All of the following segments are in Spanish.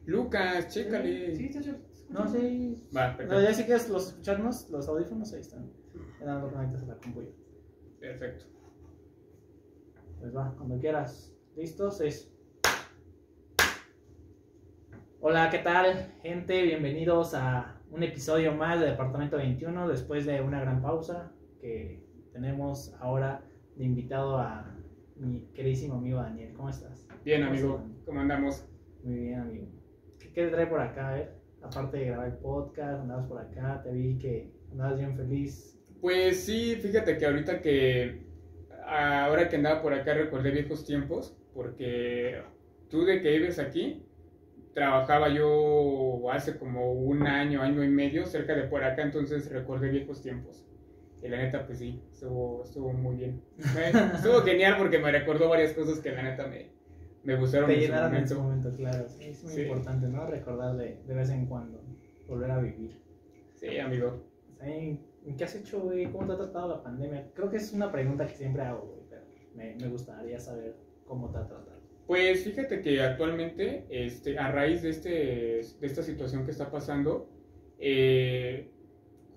Lucas, chécale. Sí, sí. No, sí. Va, No, perfecto. ya si quieres escucharnos, los audífonos ahí están. Ya nada más lo conectas a la compu. Perfecto. Pues va, cuando quieras. ¿Listos? Hola, ¿qué tal, gente? Bienvenidos a un episodio más de Departamento 21, después de una gran pausa que tenemos ahora de invitado a mi queridísimo amigo Daniel. ¿Cómo estás? Bien, amigo. ¿Cómo andamos? Muy bien, amigo. ¿Qué te trae por acá? A ver, aparte de grabar el podcast, andabas por acá, te vi que andabas bien feliz. Pues sí, fíjate que ahora que andaba por acá recordé viejos tiempos, porque tú de que vives aquí, trabajaba yo hace como un año y medio cerca de por acá, entonces recordé viejos tiempos. Y la neta, pues sí, estuvo muy bien. Estuvo genial porque me recordó varias cosas que la neta me gustaron Te en su llenaron en su momento. momento, claro. Sí, es muy Sí. importante, ¿no? Recordar de vez en cuando, volver a vivir. Sí, amigo. ¿Qué has hecho, güey? ¿Cómo te ha tratado la pandemia? Creo que es una pregunta que siempre hago, güey, pero me gustaría saber cómo te ha tratado. Pues fíjate que actualmente, a raíz de esta situación que está pasando,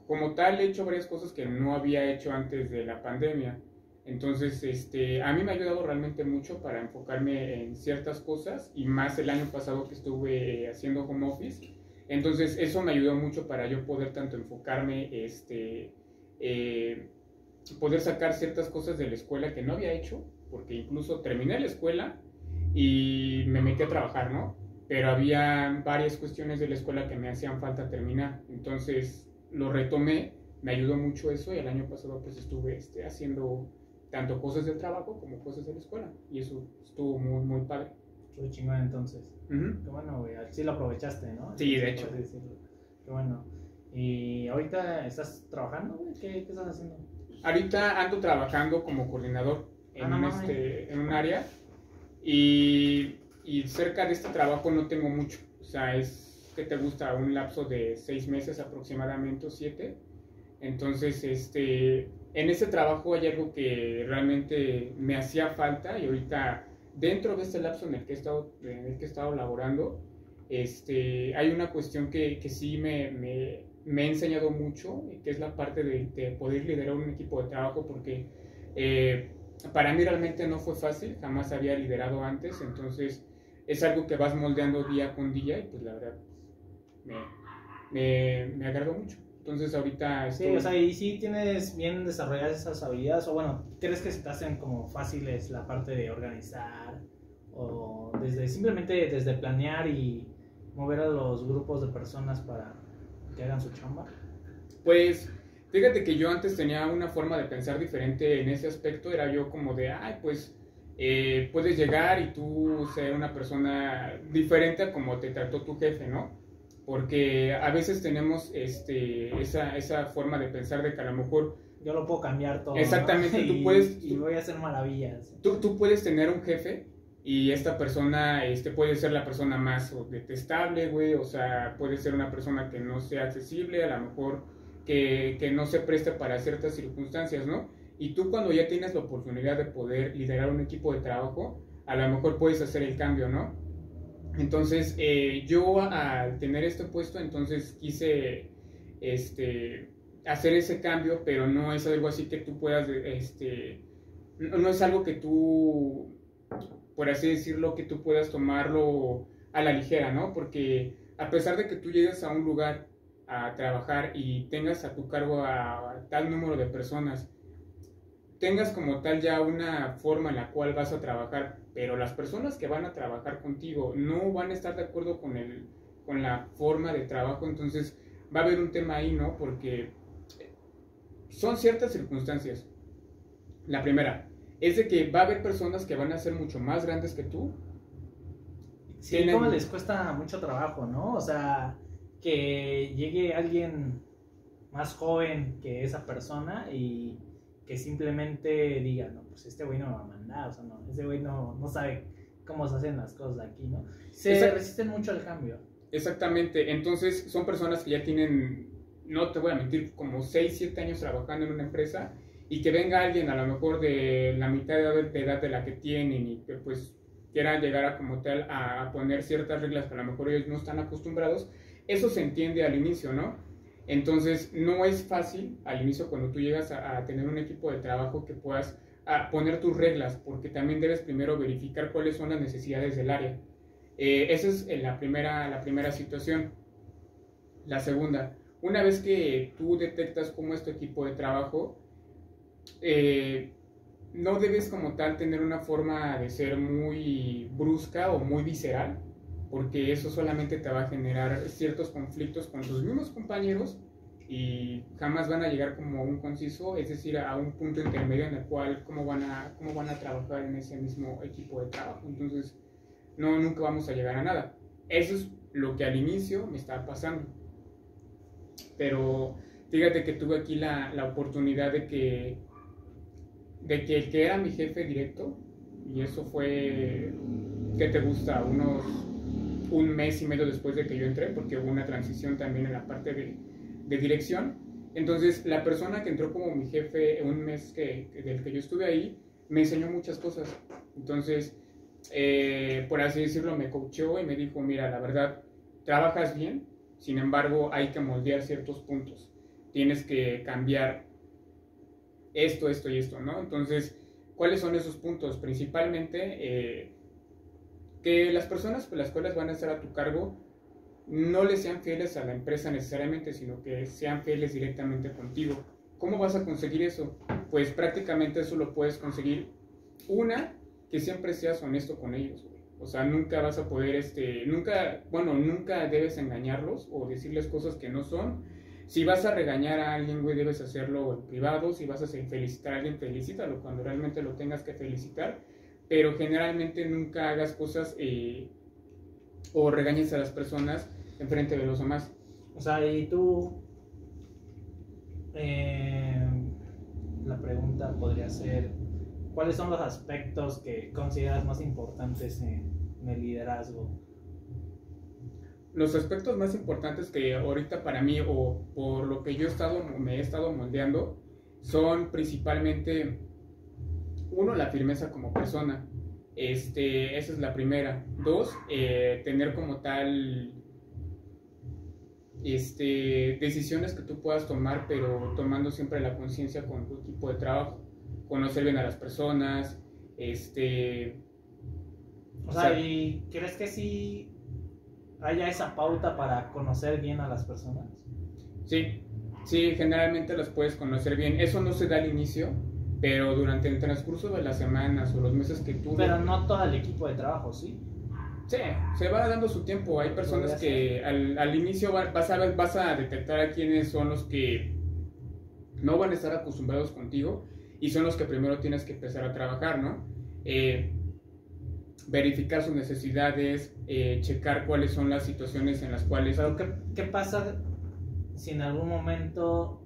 como tal he hecho varias cosas que no había hecho antes de la pandemia. Entonces, a mí me ha ayudado realmente mucho para enfocarme en ciertas cosas y más el año pasado que estuve haciendo home office. Entonces, eso me ayudó mucho para yo poder tanto enfocarme, poder sacar ciertas cosas de la escuela que no había hecho, porque incluso terminé la escuela y me metí a trabajar, ¿no? Pero había varias cuestiones de la escuela que me hacían falta terminar. Entonces, lo retomé, me ayudó mucho eso y el año pasado pues estuve haciendo tanto cosas del trabajo como cosas de la escuela y eso estuvo muy, muy padre. Estuvo chingón entonces. Uh-huh. Qué bueno, güey. Sí lo aprovechaste, ¿no? Sí, de hecho. Qué bueno. ¿Y ahorita estás trabajando, güey? ¿Qué estás haciendo? Ahorita ando trabajando como coordinador en, no, en un área y cerca de este trabajo no tengo mucho. O sea, es que te gusta un lapso de 6 meses aproximadamente o 7. Entonces, en ese trabajo hay algo que realmente me hacía falta y ahorita dentro de este lapso en el que he estado laborando, hay una cuestión que sí me ha enseñado mucho, que es la parte de poder liderar un equipo de trabajo, porque para mí realmente no fue fácil, jamás había liderado antes, entonces es algo que vas moldeando día con día y pues la verdad me agradó mucho. Entonces ahorita Sí, o sea, y sí tienes bien desarrolladas esas habilidades, o bueno, ¿crees que se te hacen como fáciles la parte de organizar? O simplemente desde planear y mover a los grupos de personas para que hagan su chamba. Pues fíjate que yo antes tenía una forma de pensar diferente en ese aspecto, era yo como de, pues puedes llegar y tú ser una persona diferente a como te trató tu jefe, ¿no? Porque a veces tenemos esa forma de pensar de que a lo mejor yo lo puedo cambiar todo. Exactamente, ¿no? tú puedes y voy a hacer maravillas. Tú puedes tener un jefe y esta persona puede ser la persona más detestable, güey, o sea, puede ser una persona que no sea accesible, a lo mejor que no se preste para ciertas circunstancias, ¿no? Y tú cuando ya tienes la oportunidad de poder liderar un equipo de trabajo, a lo mejor puedes hacer el cambio, ¿no? Entonces, yo al tener este puesto, entonces quise hacer ese cambio, pero no es algo así que tú puedas, no es algo que tú, por así decirlo, que tú puedas tomarlo a la ligera, ¿no? Porque a pesar de que tú llegues a un lugar a trabajar y tengas a tu cargo a tal número de personas, tengas como tal ya una forma en la cual vas a trabajar, pero las personas que van a trabajar contigo no van a estar de acuerdo con la forma de trabajo, entonces va a haber un tema ahí, ¿no? Porque son ciertas circunstancias. La primera es de que va a haber personas que van a ser mucho más grandes que tú. Sí, como les cuesta mucho trabajo, ¿no? O sea, que llegue alguien más joven que esa persona y que simplemente diga, no, pues este güey no me va a mandar, o sea, no, ese güey no sabe cómo se hacen las cosas aquí, ¿no? Se resisten mucho al cambio. Exactamente, entonces son personas que ya tienen, no te voy a mentir, como 6, 7 años trabajando en una empresa y que venga alguien a lo mejor de la mitad de edad de la que tienen y que pues quieran llegar a como tal a poner ciertas reglas que a lo mejor ellos no están acostumbrados, eso se entiende al inicio, ¿no? Entonces, no es fácil al inicio cuando tú llegas a tener un equipo de trabajo que puedas poner tus reglas, porque también debes primero verificar cuáles son las necesidades del área. Esa es la primera situación. La segunda, una vez que tú detectas cómo es tu equipo de trabajo, no debes como tal tener una forma de ser muy brusca o muy visceral, porque eso solamente te va a generar ciertos conflictos con tus mismos compañeros y jamás van a llegar como a un conciso, es decir, a un punto intermedio en el cual cómo van a trabajar en ese mismo equipo de trabajo. Entonces, nunca vamos a llegar a nada. Eso es lo que al inicio me estaba pasando. Pero fíjate que tuve aquí la oportunidad de que el que era mi jefe directo, y eso fue, ¿qué te gusta? Un mes y medio después de que yo entré, porque hubo una transición también en la parte de dirección. Entonces, la persona que entró como mi jefe un mes del que yo estuve ahí, me enseñó muchas cosas. Entonces, por así decirlo, me coacheó y me dijo, mira, la verdad, trabajas bien, sin embargo, hay que moldear ciertos puntos. Tienes que cambiar esto y esto, ¿no? Entonces, ¿cuáles son esos puntos? Principalmente, que las personas por las cuales van a estar a tu cargo no le sean fieles a la empresa necesariamente, sino que sean fieles directamente contigo. ¿Cómo vas a conseguir eso? Pues prácticamente eso lo puedes conseguir. Una, que siempre seas honesto con ellos, güey. O sea, nunca vas a poder, nunca debes engañarlos o decirles cosas que no son. Si vas a regañar a alguien, güey, debes hacerlo en privado. Si vas a felicitar a alguien, felicítalo cuando realmente lo tengas que felicitar. Pero generalmente nunca hagas cosas o regañes a las personas enfrente de los demás. O sea, y tú, la pregunta podría ser, ¿cuáles son los aspectos que consideras más importantes en el liderazgo? Los aspectos más importantes que ahorita para mí, o por lo que yo me he estado moldeando, son principalmente, uno, la firmeza como persona. Esa es la primera. Dos, tener como tal decisiones que tú puedas tomar, pero tomando siempre la conciencia con tu equipo de trabajo. Conocer bien a las personas, O sea, ¿y crees que sí haya esa pauta para conocer bien a las personas? Sí, generalmente las puedes conocer bien. Eso no se da al inicio, pero durante el transcurso de las semanas o los meses que tú... Pero no todo el equipo de trabajo, ¿sí? Sí, se va dando su tiempo. Hay personas que al inicio vas a detectar a quiénes son los que no van a estar acostumbrados contigo y son los que primero tienes que empezar a trabajar, ¿no? Verificar sus necesidades, checar cuáles son las situaciones en las cuales... Pero ¿qué pasa si en algún momento,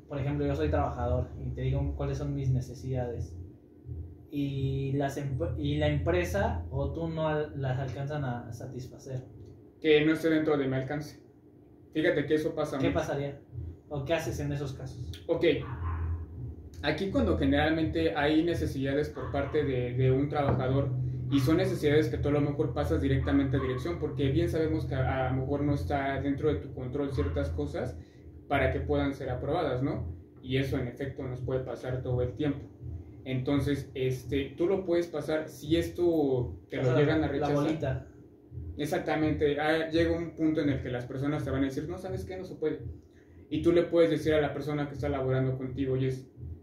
por ejemplo, yo soy trabajador y te digo cuáles son mis necesidades y la empresa o tú no las alcanzan a satisfacer? Que no esté dentro de mi alcance. Fíjate que eso pasa ¿Qué mucho. pasaría? ¿O qué haces en esos casos? Ok, aquí cuando generalmente hay necesidades por parte de un trabajador y son necesidades que tú a lo mejor pasas directamente a dirección, porque bien sabemos que a lo mejor no está dentro de tu control ciertas cosas para que puedan ser aprobadas, ¿no? Y eso en efecto nos puede pasar todo el tiempo. Entonces, tú lo puedes pasar si esto te lo llegan a rechazar. La bolita. Exactamente, llega un punto en el que las personas te van a decir, no, ¿sabes qué? No se puede. Y tú le puedes decir a la persona que está laborando contigo, oye,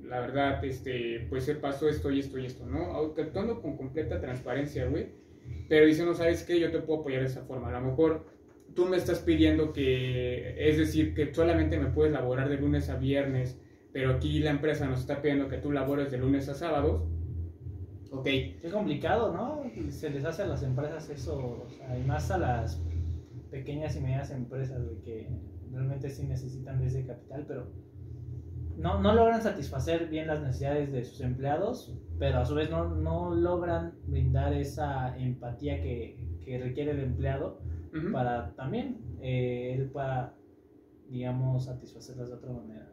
la verdad, pues se pasó esto y esto y esto, ¿no? Actuando con completa transparencia, güey. Pero diciendo, ¿sabes qué? Yo te puedo apoyar de esa forma. A lo mejor tú me estás pidiendo es decir, que solamente me puedes laborar de lunes a viernes, pero aquí la empresa nos está pidiendo que tú labores de lunes a sábados. Ok. Es complicado, ¿no? Se les hace a las empresas eso, o sea, y más a las pequeñas y medianas empresas, güey, que realmente sí necesitan de ese capital, pero no logran satisfacer bien las necesidades de sus empleados, pero a su vez no logran brindar esa empatía que requiere el empleado para también él pueda, digamos, satisfacerlas de otra manera.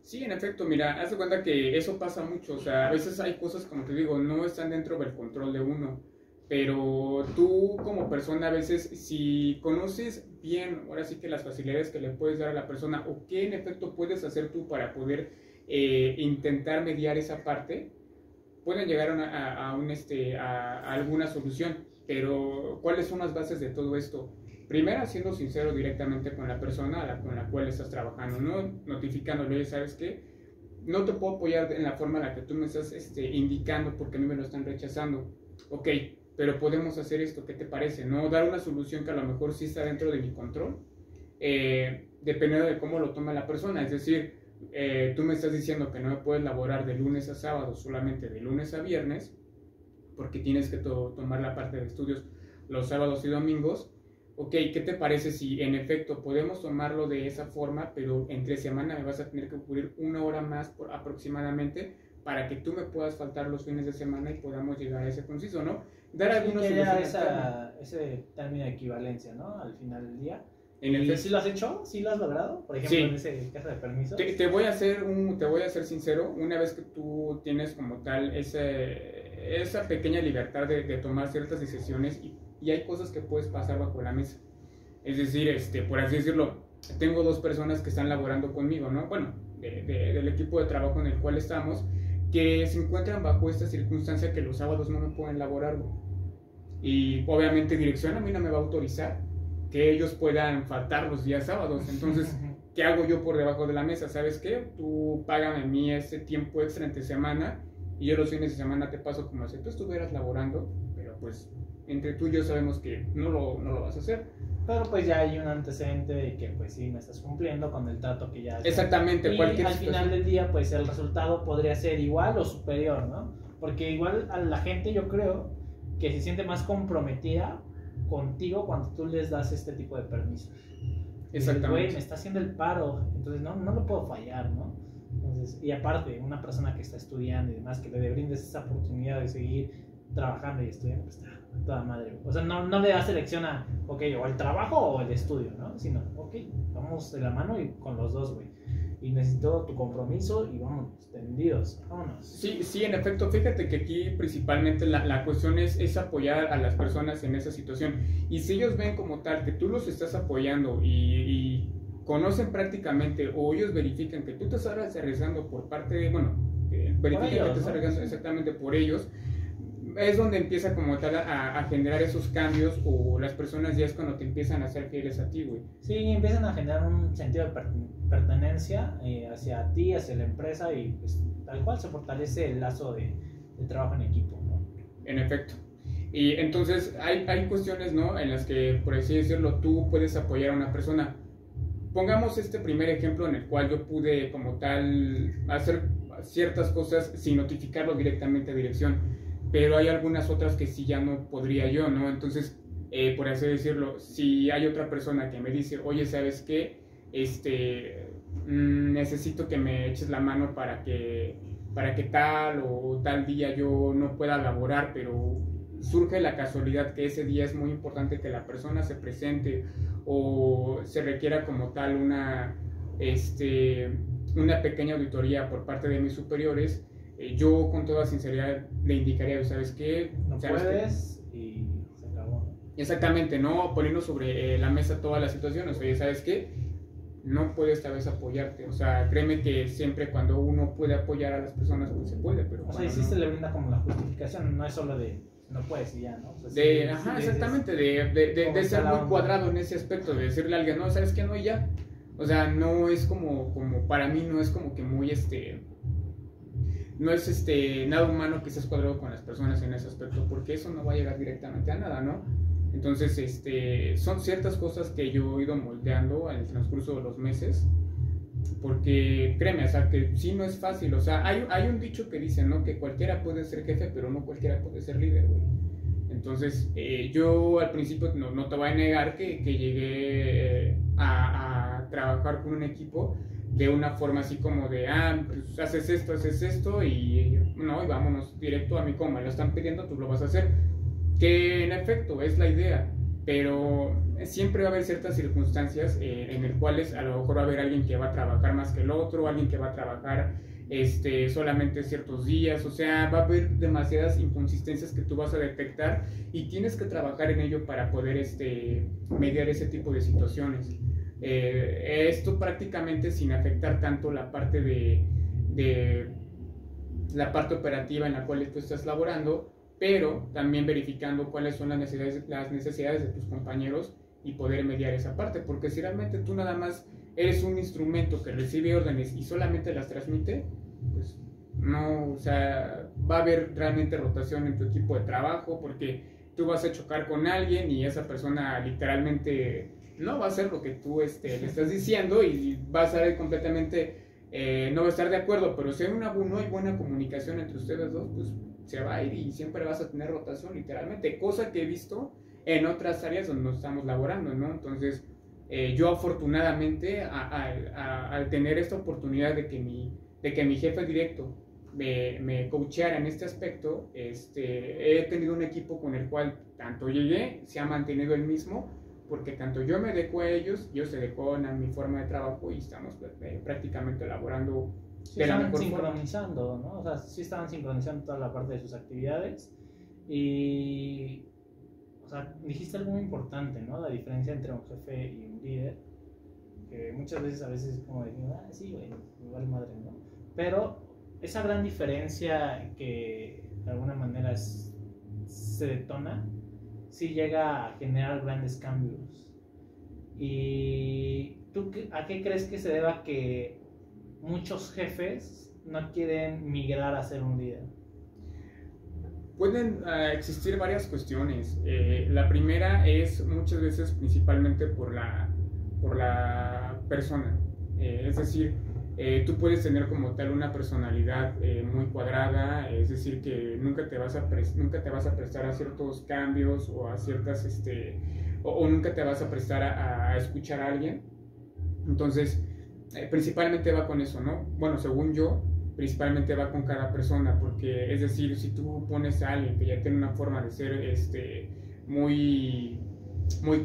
Sí, en efecto, mira, haz de cuenta que eso pasa mucho, o sea, a veces hay cosas, como te digo, no están dentro del control de uno, pero tú como persona a veces, si conoces bien, ahora sí que las facilidades que le puedes dar a la persona, o qué en efecto puedes hacer tú para poder intentar mediar esa parte, pueden llegar a alguna solución, pero ¿cuáles son las bases de todo esto? Primero, siendo sincero directamente con la persona con la cual estás trabajando, ¿no? Notificándole, ¿sabes qué? No te puedo apoyar en la forma en la que tú me estás indicando porque a mí me lo están rechazando. Ok, pero podemos hacer esto, ¿qué te parece? ¿No? Dar una solución que a lo mejor sí está dentro de mi control, dependiendo de cómo lo toma la persona. Es decir, tú me estás diciendo que no me puedes laborar de lunes a sábado, solamente de lunes a viernes, porque tienes que tomar la parte de estudios los sábados y domingos. Ok, ¿qué te parece si en efecto podemos tomarlo de esa forma, pero entre semana me vas a tener que cubrir 1 hora más aproximadamente para que tú me puedas faltar los fines de semana y podamos llegar a ese conciso, ¿no? Dar algunos ese término de equivalencia, ¿no? Al final del día. En ¿Y si lo has hecho? ¿Sí lo has logrado? Por ejemplo, sí. En ese caso de permisos. Te voy a ser sincero, una vez que tú tienes como tal esa pequeña libertad de tomar ciertas decisiones y hay cosas que puedes pasar bajo la mesa. Es decir, por así decirlo, tengo 2 personas que están laborando conmigo, ¿no? Bueno, del equipo de trabajo en el cual estamos, que se encuentran bajo esta circunstancia que los sábados no me pueden laborar, güey. Y obviamente dirección a mí no me va a autorizar que ellos puedan faltar los días sábados. Entonces, ¿qué hago yo por debajo de la mesa? ¿Sabes qué? Tú págame a mí ese tiempo extra entre semana y yo los fines de semana te paso como si tú estuvieras laborando, pero pues entre tú y yo sabemos que no lo vas a hacer. Pero pues ya hay un antecedente de que pues sí me estás cumpliendo con el trato que ya... Exactamente. Y al final del día pues el resultado podría ser igual o superior, ¿no? Porque igual a la gente yo creo que se siente más comprometida contigo cuando tú les das este tipo de permisos. Exactamente. Güey, me está haciendo el paro, entonces no lo puedo fallar, ¿no? Entonces, y aparte, una persona que está estudiando y demás, que le brindes esa oportunidad de seguir trabajando y estudiando, pues está toda madre. O sea, no le das elección a, ok, o el trabajo o el estudio, ¿no? Sino, ok, vamos de la mano y con los dos, güey. Y necesito tu compromiso y vámonos, tendidos, vámonos. Sí, en efecto, fíjate que aquí principalmente la cuestión es apoyar a las personas en esa situación. Y si ellos ven como tal que tú los estás apoyando y conocen prácticamente o ellos verifican que tú te estás arriesgando por parte de, verifican que te estás arriesgando exactamente por ellos, es donde empieza como tal a generar esos cambios o las personas ya es cuando te empiezan a ser fieles a ti, güey. Sí, empiezan a generar un sentido de pertenencia hacia ti, hacia la empresa y pues, tal cual se fortalece el lazo de trabajo en equipo, ¿no? En efecto. Y entonces hay cuestiones, ¿no? En las que, por así decirlo, tú puedes apoyar a una persona. Pongamos este primer ejemplo en el cual yo pude como tal hacer ciertas cosas sin notificarlo directamente a dirección. Pero hay algunas otras que sí ya no podría yo, ¿no? Entonces, por así decirlo, si hay otra persona que me dice, oye, ¿sabes qué? Necesito que me eches la mano para que tal o tal día yo no pueda laborar, pero surge la casualidad que ese día es muy importante que la persona se presente o se requiera como tal una pequeña auditoría por parte de mis superiores, yo con toda sinceridad le indicaría, ¿sabes qué? No ¿Sabes puedes qué? Y se acabó, ¿no? Exactamente, no poniendo sobre la mesa todas las situaciones. Oye, ¿sabes qué? No puedo esta vez apoyarte. O sea, créeme que siempre cuando uno puede apoyar a las personas, pues se puede, pero... O sea, y sí se le brinda como la justificación, no es solo de no puedes y ya, ¿no? O sea, exactamente, de ser muy cuadrado en ese aspecto, de decirle a alguien, no, ¿sabes qué? No, y ya. O sea, no es como para mí no es como que muy no es nada humano que estés cuadrado con las personas en ese aspecto, porque eso no va a llegar directamente a nada, ¿no? Entonces, son ciertas cosas que yo he ido moldeando en el transcurso de los meses, porque créeme, o sea, que sí no es fácil, o sea, hay un dicho que dice, ¿no? Que cualquiera puede ser jefe, pero no cualquiera puede ser líder, güey. Entonces, yo al principio no te voy a negar que llegué a trabajar con un equipo de una forma así como de, pues haces esto y vámonos directo a mí, como me lo están pidiendo, tú lo vas a hacer, que en efecto es la idea, pero siempre va a haber ciertas circunstancias en las cuales a lo mejor va a haber alguien que va a trabajar más que el otro, alguien que va a trabajar solamente ciertos días, o sea, va a haber demasiadas inconsistencias que tú vas a detectar y tienes que trabajar en ello para poder mediar ese tipo de situaciones. Esto prácticamente sin afectar tanto la parte de la parte operativa en la cual tú estás laborando, pero también verificando cuáles son las necesidades de tus compañeros y poder mediar esa parte, porque si realmente tú nada más eres un instrumento que recibe órdenes y solamente las transmite, pues no, o sea, va a haber realmente rotación en tu equipo de trabajo, porque tú vas a chocar con alguien y esa persona literalmente no va a hacer lo que tú le estás diciendo y va a estar completamente, no va a estar de acuerdo, pero si hay no hay buena comunicación entre ustedes dos, pues se va a ir y siempre vas a tener rotación literalmente, cosa que he visto en otras áreas donde nos estamos laborando, ¿no? Entonces, yo afortunadamente al tener esta oportunidad de que mi jefe directo me coacheara en este aspecto, he tenido un equipo con el cual tanto llegué, se ha mantenido el mismo, porque tanto yo me adecuo a ellos, ellos se adecuan a mi forma de trabajo y estamos prácticamente elaborando de la mejor sincronizando, forma, ¿no? O sea, sí estaban sincronizando toda la parte de sus actividades y, o sea, dijiste algo muy importante, ¿no? La diferencia entre un jefe y un líder, que muchas veces a veces es como decir, sí, güey, igual madre, ¿no? Pero esa gran diferencia que de alguna manera se detona, sí llega a generar grandes cambios. ¿Y tú a qué crees que se deba que muchos jefes no quieren migrar a ser un líder? Pueden existir varias cuestiones. La primera es muchas veces principalmente por la persona. Es decir, tú puedes tener como tal una personalidad muy cuadrada, es decir, que nunca te vas a prestar a ciertos cambios o a ciertas, o nunca te vas a prestar a escuchar a alguien. Entonces, principalmente va con eso, ¿no? Bueno, según yo, principalmente va con cada persona, porque es decir, si tú pones a alguien que ya tiene una forma de ser muy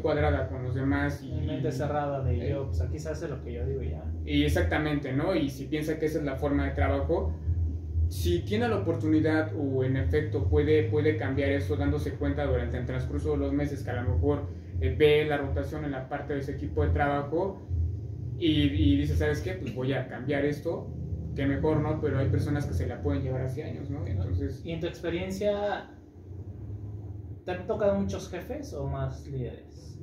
cuadrada con los demás y mente cerrada de yo, pues aquí se hace lo que yo digo ya. Y exactamente, ¿no? Y si piensa que esa es la forma de trabajo, si tiene la oportunidad o en efecto puede cambiar eso dándose cuenta durante el transcurso de los meses que a lo mejor ve la rotación en la parte de ese equipo de trabajo y dice, ¿sabes qué? Pues voy a cambiar esto, que mejor, ¿no? Pero hay personas que se la pueden llevar hace años, ¿no? Entonces... ¿Y en tu experiencia te han tocado muchos jefes o más líderes?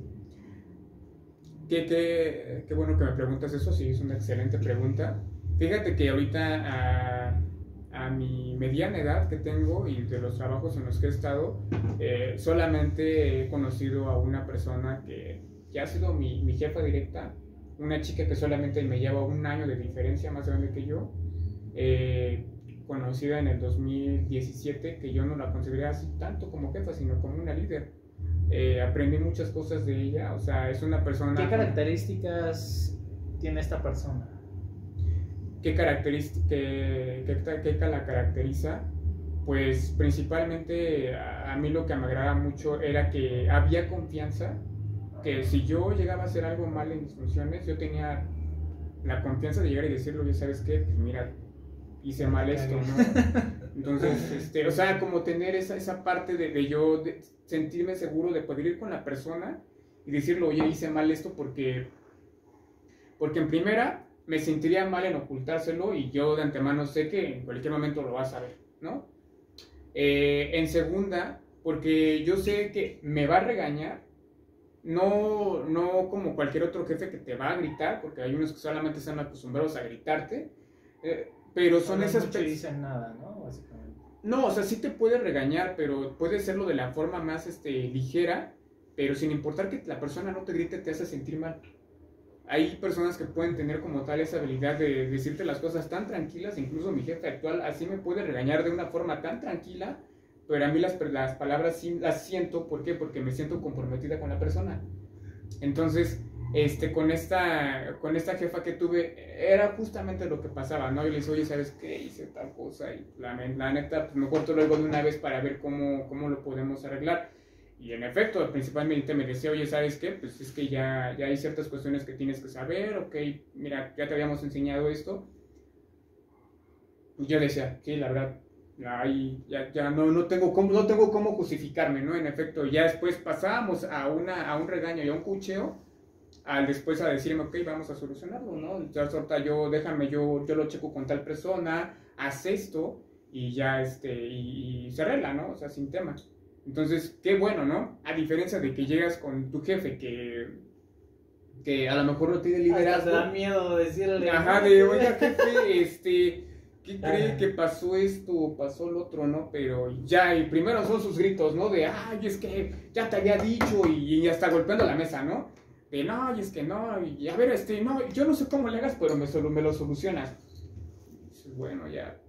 Qué bueno que me preguntas eso, sí, es una excelente pregunta. Fíjate que ahorita a mi mediana edad que tengo y de los trabajos en los que he estado, solamente he conocido a una persona que ha sido mi jefa directa, una chica que solamente me lleva un año de diferencia más grande que yo, conocida en el 2017, que yo no la consideré así tanto como jefa, sino como una líder. Aprendí muchas cosas de ella, o sea, es una persona... ¿Qué características tiene esta persona? ¿Qué la caracteriza? Pues principalmente a mí lo que me agrada mucho era que había confianza, que si yo llegaba a hacer algo mal en mis funciones, yo tenía la confianza de llegar y decirlo, ya sabes qué, pues mira, hice mal esto, ¿no? Entonces, o sea, como tener esa parte de yo sentirme seguro de poder ir con la persona y decirlo, oye, hice mal esto porque en primera me sentiría mal en ocultárselo y yo de antemano sé que en cualquier momento lo vas a ver, ¿no? En segunda, porque yo sé que me va a regañar, no como cualquier otro jefe que te va a gritar, porque hay unos que solamente están acostumbrados a gritarte, pero son esas personas que dicen nada, ¿no? Básicamente. No, o sea, sí te puede regañar, pero puede hacerlo de la forma más ligera, pero sin importar que la persona no te grite, te hace sentir mal. Hay personas que pueden tener como tal esa habilidad de decirte las cosas tan tranquilas, incluso mi jefe actual así me puede regañar de una forma tan tranquila, pero a mí las palabras sí las siento, ¿por qué? Porque me siento comprometida con la persona. Entonces, con esta jefa que tuve, era justamente lo que pasaba, ¿no? Y le dije, oye, ¿sabes qué? Hice tal cosa y la neta, pues mejor te lo digo de una vez para ver cómo lo podemos arreglar. Y en efecto, principalmente me decía, oye, ¿sabes qué? Pues es que ya hay ciertas cuestiones que tienes que saber, ok, mira, ya te habíamos enseñado esto. Y yo decía, sí, la verdad, ya no tengo cómo justificarme, ¿no? En efecto, ya después pasamos a un regaño y a un cucheo, al después a decirme, ok, vamos a solucionarlo, ¿no? Ya solta, yo lo checo con tal persona, haz esto, y ya, y se arregla, ¿no? O sea, sin tema. Entonces, qué bueno, ¿no? A diferencia de que llegas con tu jefe que a lo mejor no tiene liderazgo. Hasta te da miedo decirle. Ajá, de, oiga, jefe, ¿qué cree que pasó esto o pasó lo otro, no? Pero ya, y primero son sus gritos, ¿no? De, ay, es que ya te había dicho, y hasta golpeando la mesa, ¿no? De, no, y es que no, y a ver, no, yo no sé cómo le hagas, pero me lo solucionas. Bueno, ya.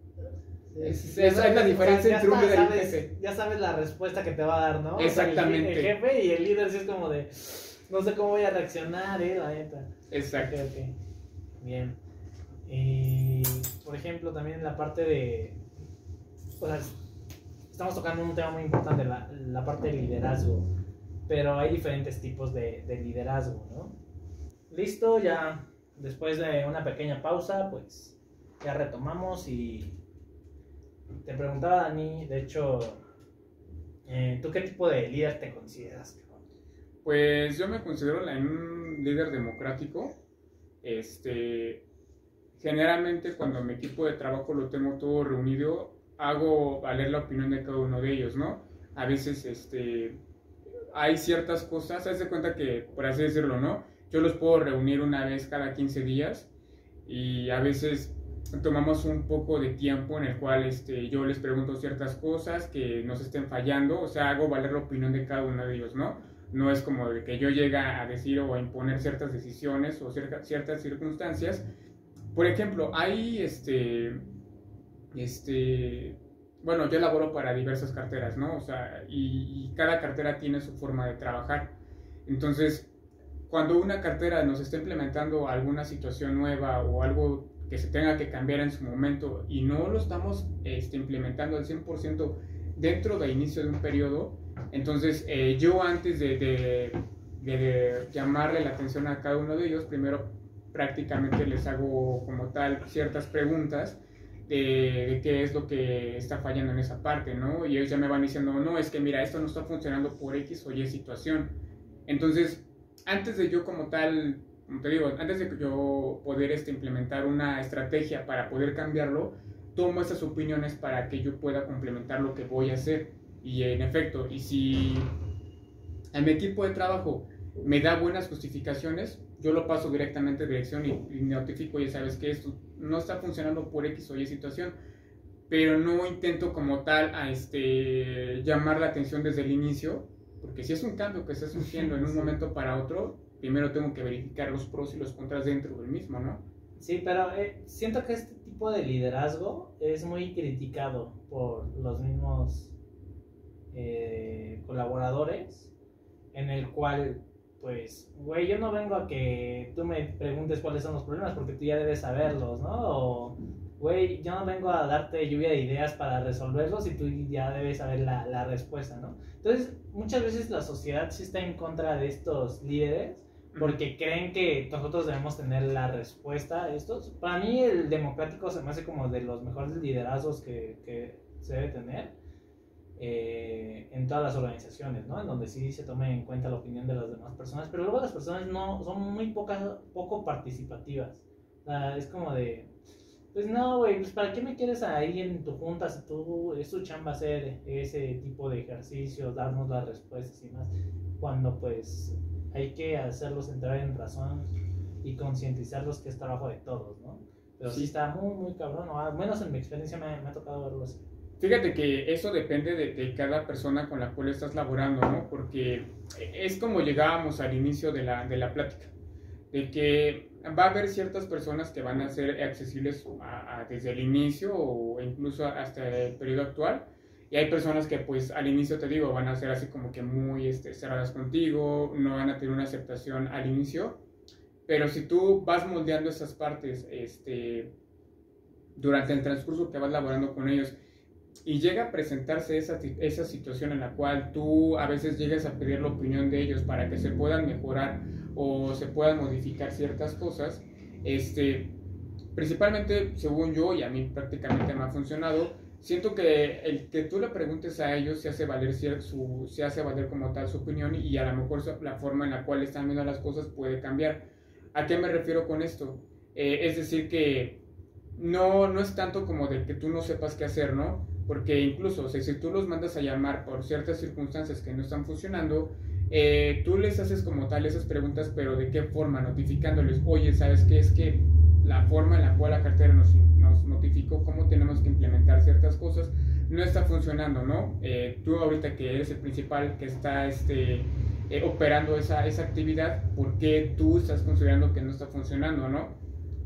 Esa es la diferencia entre un líder y un jefe. Ya sabes la respuesta que te va a dar, ¿no? Exactamente. O sea, el jefe y el líder sí es como de, no sé cómo voy a reaccionar, la neta. Exacto. Okay. Bien. Y, por ejemplo, también la parte de, o sea, estamos tocando un tema muy importante, la parte de liderazgo, pero hay diferentes tipos de liderazgo, ¿no? Listo, ya después de una pequeña pausa, pues ya retomamos y te preguntaba, Dani, de hecho, ¿tú qué tipo de líder te consideras? Pues yo me considero un líder democrático. Generalmente cuando mi equipo de trabajo lo tengo todo reunido, hago valer la opinión de cada uno de ellos, ¿no? A veces hay ciertas cosas, haz de cuenta que, por así decirlo, ¿no? Yo los puedo reunir una vez cada 15 días y a veces tomamos un poco de tiempo en el cual yo les pregunto ciertas cosas que nos estén fallando, o sea, hago valer la opinión de cada uno de ellos, ¿no? No es como de que yo llegue a decir o a imponer ciertas decisiones o ciertas circunstancias. Por ejemplo, hay bueno, yo elaboro para diversas carteras, ¿no? O sea, y cada cartera tiene su forma de trabajar. Entonces, cuando una cartera nos está implementando alguna situación nueva o algo que se tenga que cambiar en su momento y no lo estamos implementando al 100% dentro del inicio de un periodo, entonces yo antes de llamarle la atención a cada uno de ellos, primero prácticamente les hago como tal ciertas preguntas de qué es lo que está fallando en esa parte, ¿no? Y ellos ya me van diciendo, no, es que mira, esto no está funcionando por X o Y situación. Entonces, antes de yo como tal, como te digo, antes de yo poder implementar una estrategia para poder cambiarlo, tomo esas opiniones para que yo pueda complementar lo que voy a hacer. Y en efecto, y si a mi equipo de trabajo me da buenas justificaciones, yo lo paso directamente a dirección y notifico, ya sabes que esto no está funcionando por X o Y situación, pero no intento como tal a llamar la atención desde el inicio, porque si es un cambio que está surgiendo en un momento para otro, primero tengo que verificar los pros y los contras dentro del mismo, ¿no? Sí, pero siento que este tipo de liderazgo es muy criticado por los mismos colaboradores, en el cual, pues, güey, yo no vengo a que tú me preguntes cuáles son los problemas porque tú ya debes saberlos, ¿no? O, güey, yo no vengo a darte lluvia de ideas para resolverlos y tú ya debes saber la respuesta, ¿no? Entonces, muchas veces la sociedad sí está en contra de estos líderes porque creen que nosotros debemos tener la respuesta a estos. Para mí el democrático se me hace como de los mejores liderazgos que se debe tener en todas las organizaciones, ¿no? En donde sí se tome en cuenta la opinión de las demás personas, pero luego las personas no son muy poco participativas. O sea, es como de, pues no, güey, pues ¿para qué me quieres ahí en tu junta si es tu chamba hacer ese tipo de ejercicios, darnos las respuestas y más, cuando pues hay que hacerlos entrar en razón y concientizarlos que es trabajo de todos, ¿no? Pero sí está muy, muy cabrón, ¿no? Al menos en mi experiencia me ha tocado verlo así. Fíjate que eso depende de cada persona con la cual estás laborando, ¿no? Porque es como llegábamos al inicio de la plática, de que va a haber ciertas personas que van a ser accesibles desde el inicio o incluso hasta el periodo actual, y hay personas que pues al inicio, te digo, van a ser así como que muy cerradas contigo, no van a tener una aceptación al inicio, pero si tú vas moldeando esas partes durante el transcurso que vas laborando con ellos, y llega a presentarse esa situación en la cual tú a veces llegas a pedir la opinión de ellos para que se puedan mejorar o se puedan modificar ciertas cosas, principalmente según yo, y a mí prácticamente me ha funcionado, siento que el que tú le preguntes a ellos se hace valer como tal su opinión, y a lo mejor la forma en la cual están viendo las cosas puede cambiar. ¿A qué me refiero con esto? Es decir que no es tanto como de que tú no sepas qué hacer, ¿no? Porque incluso, o sea, si tú los mandas a llamar por ciertas circunstancias que no están funcionando, tú les haces como tal esas preguntas, pero ¿de qué forma? Notificándoles, oye, ¿sabes qué? Es que la forma en la cual la cartera nos notificó cómo tenemos que implementar ciertas cosas no está funcionando, ¿no? Tú ahorita que eres el principal que está operando esa actividad, ¿por qué tú estás considerando que no está funcionando, no?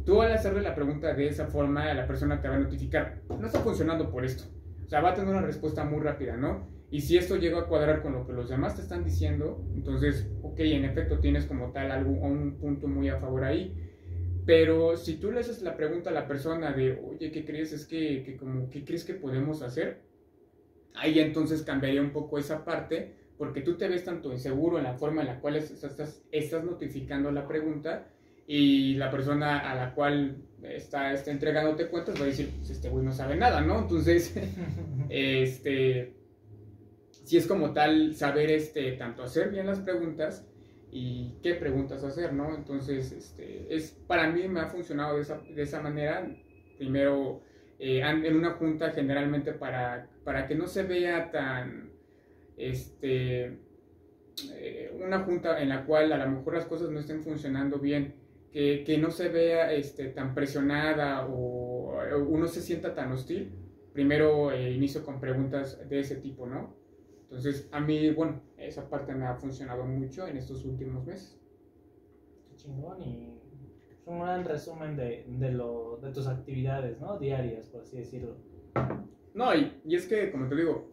Tú al hacerle la pregunta de esa forma a la persona te va a notificar, no está funcionando por esto. O sea, va a tener una respuesta muy rápida, ¿no? Y si esto llega a cuadrar con lo que los demás te están diciendo, entonces, ok, en efecto tienes como tal un punto muy a favor ahí. Pero si tú le haces la pregunta a la persona de, oye, ¿qué crees? ¿Qué crees que podemos hacer? Ahí entonces cambiaría un poco esa parte, porque tú te ves tanto inseguro en la forma en la cual estás notificando la pregunta, y la persona a la cual está entregándote cuentas va a decir, pues este güey no sabe nada, ¿no? Entonces, sí es como tal saber tanto hacer bien las preguntas y qué preguntas hacer, ¿no? Entonces, para mí me ha funcionado de esa manera. Primero, en una junta generalmente para que no se vea tan, una junta en la cual a lo mejor las cosas no estén funcionando bien, que no se vea tan presionada o uno se sienta tan hostil. Primero inicio con preguntas de ese tipo, ¿no? Entonces, a mí, bueno, esa parte me ha funcionado mucho en estos últimos meses. Qué chingón, y es un gran resumen de tus actividades, ¿no? Diarias, por así decirlo. No, y es que, como te digo,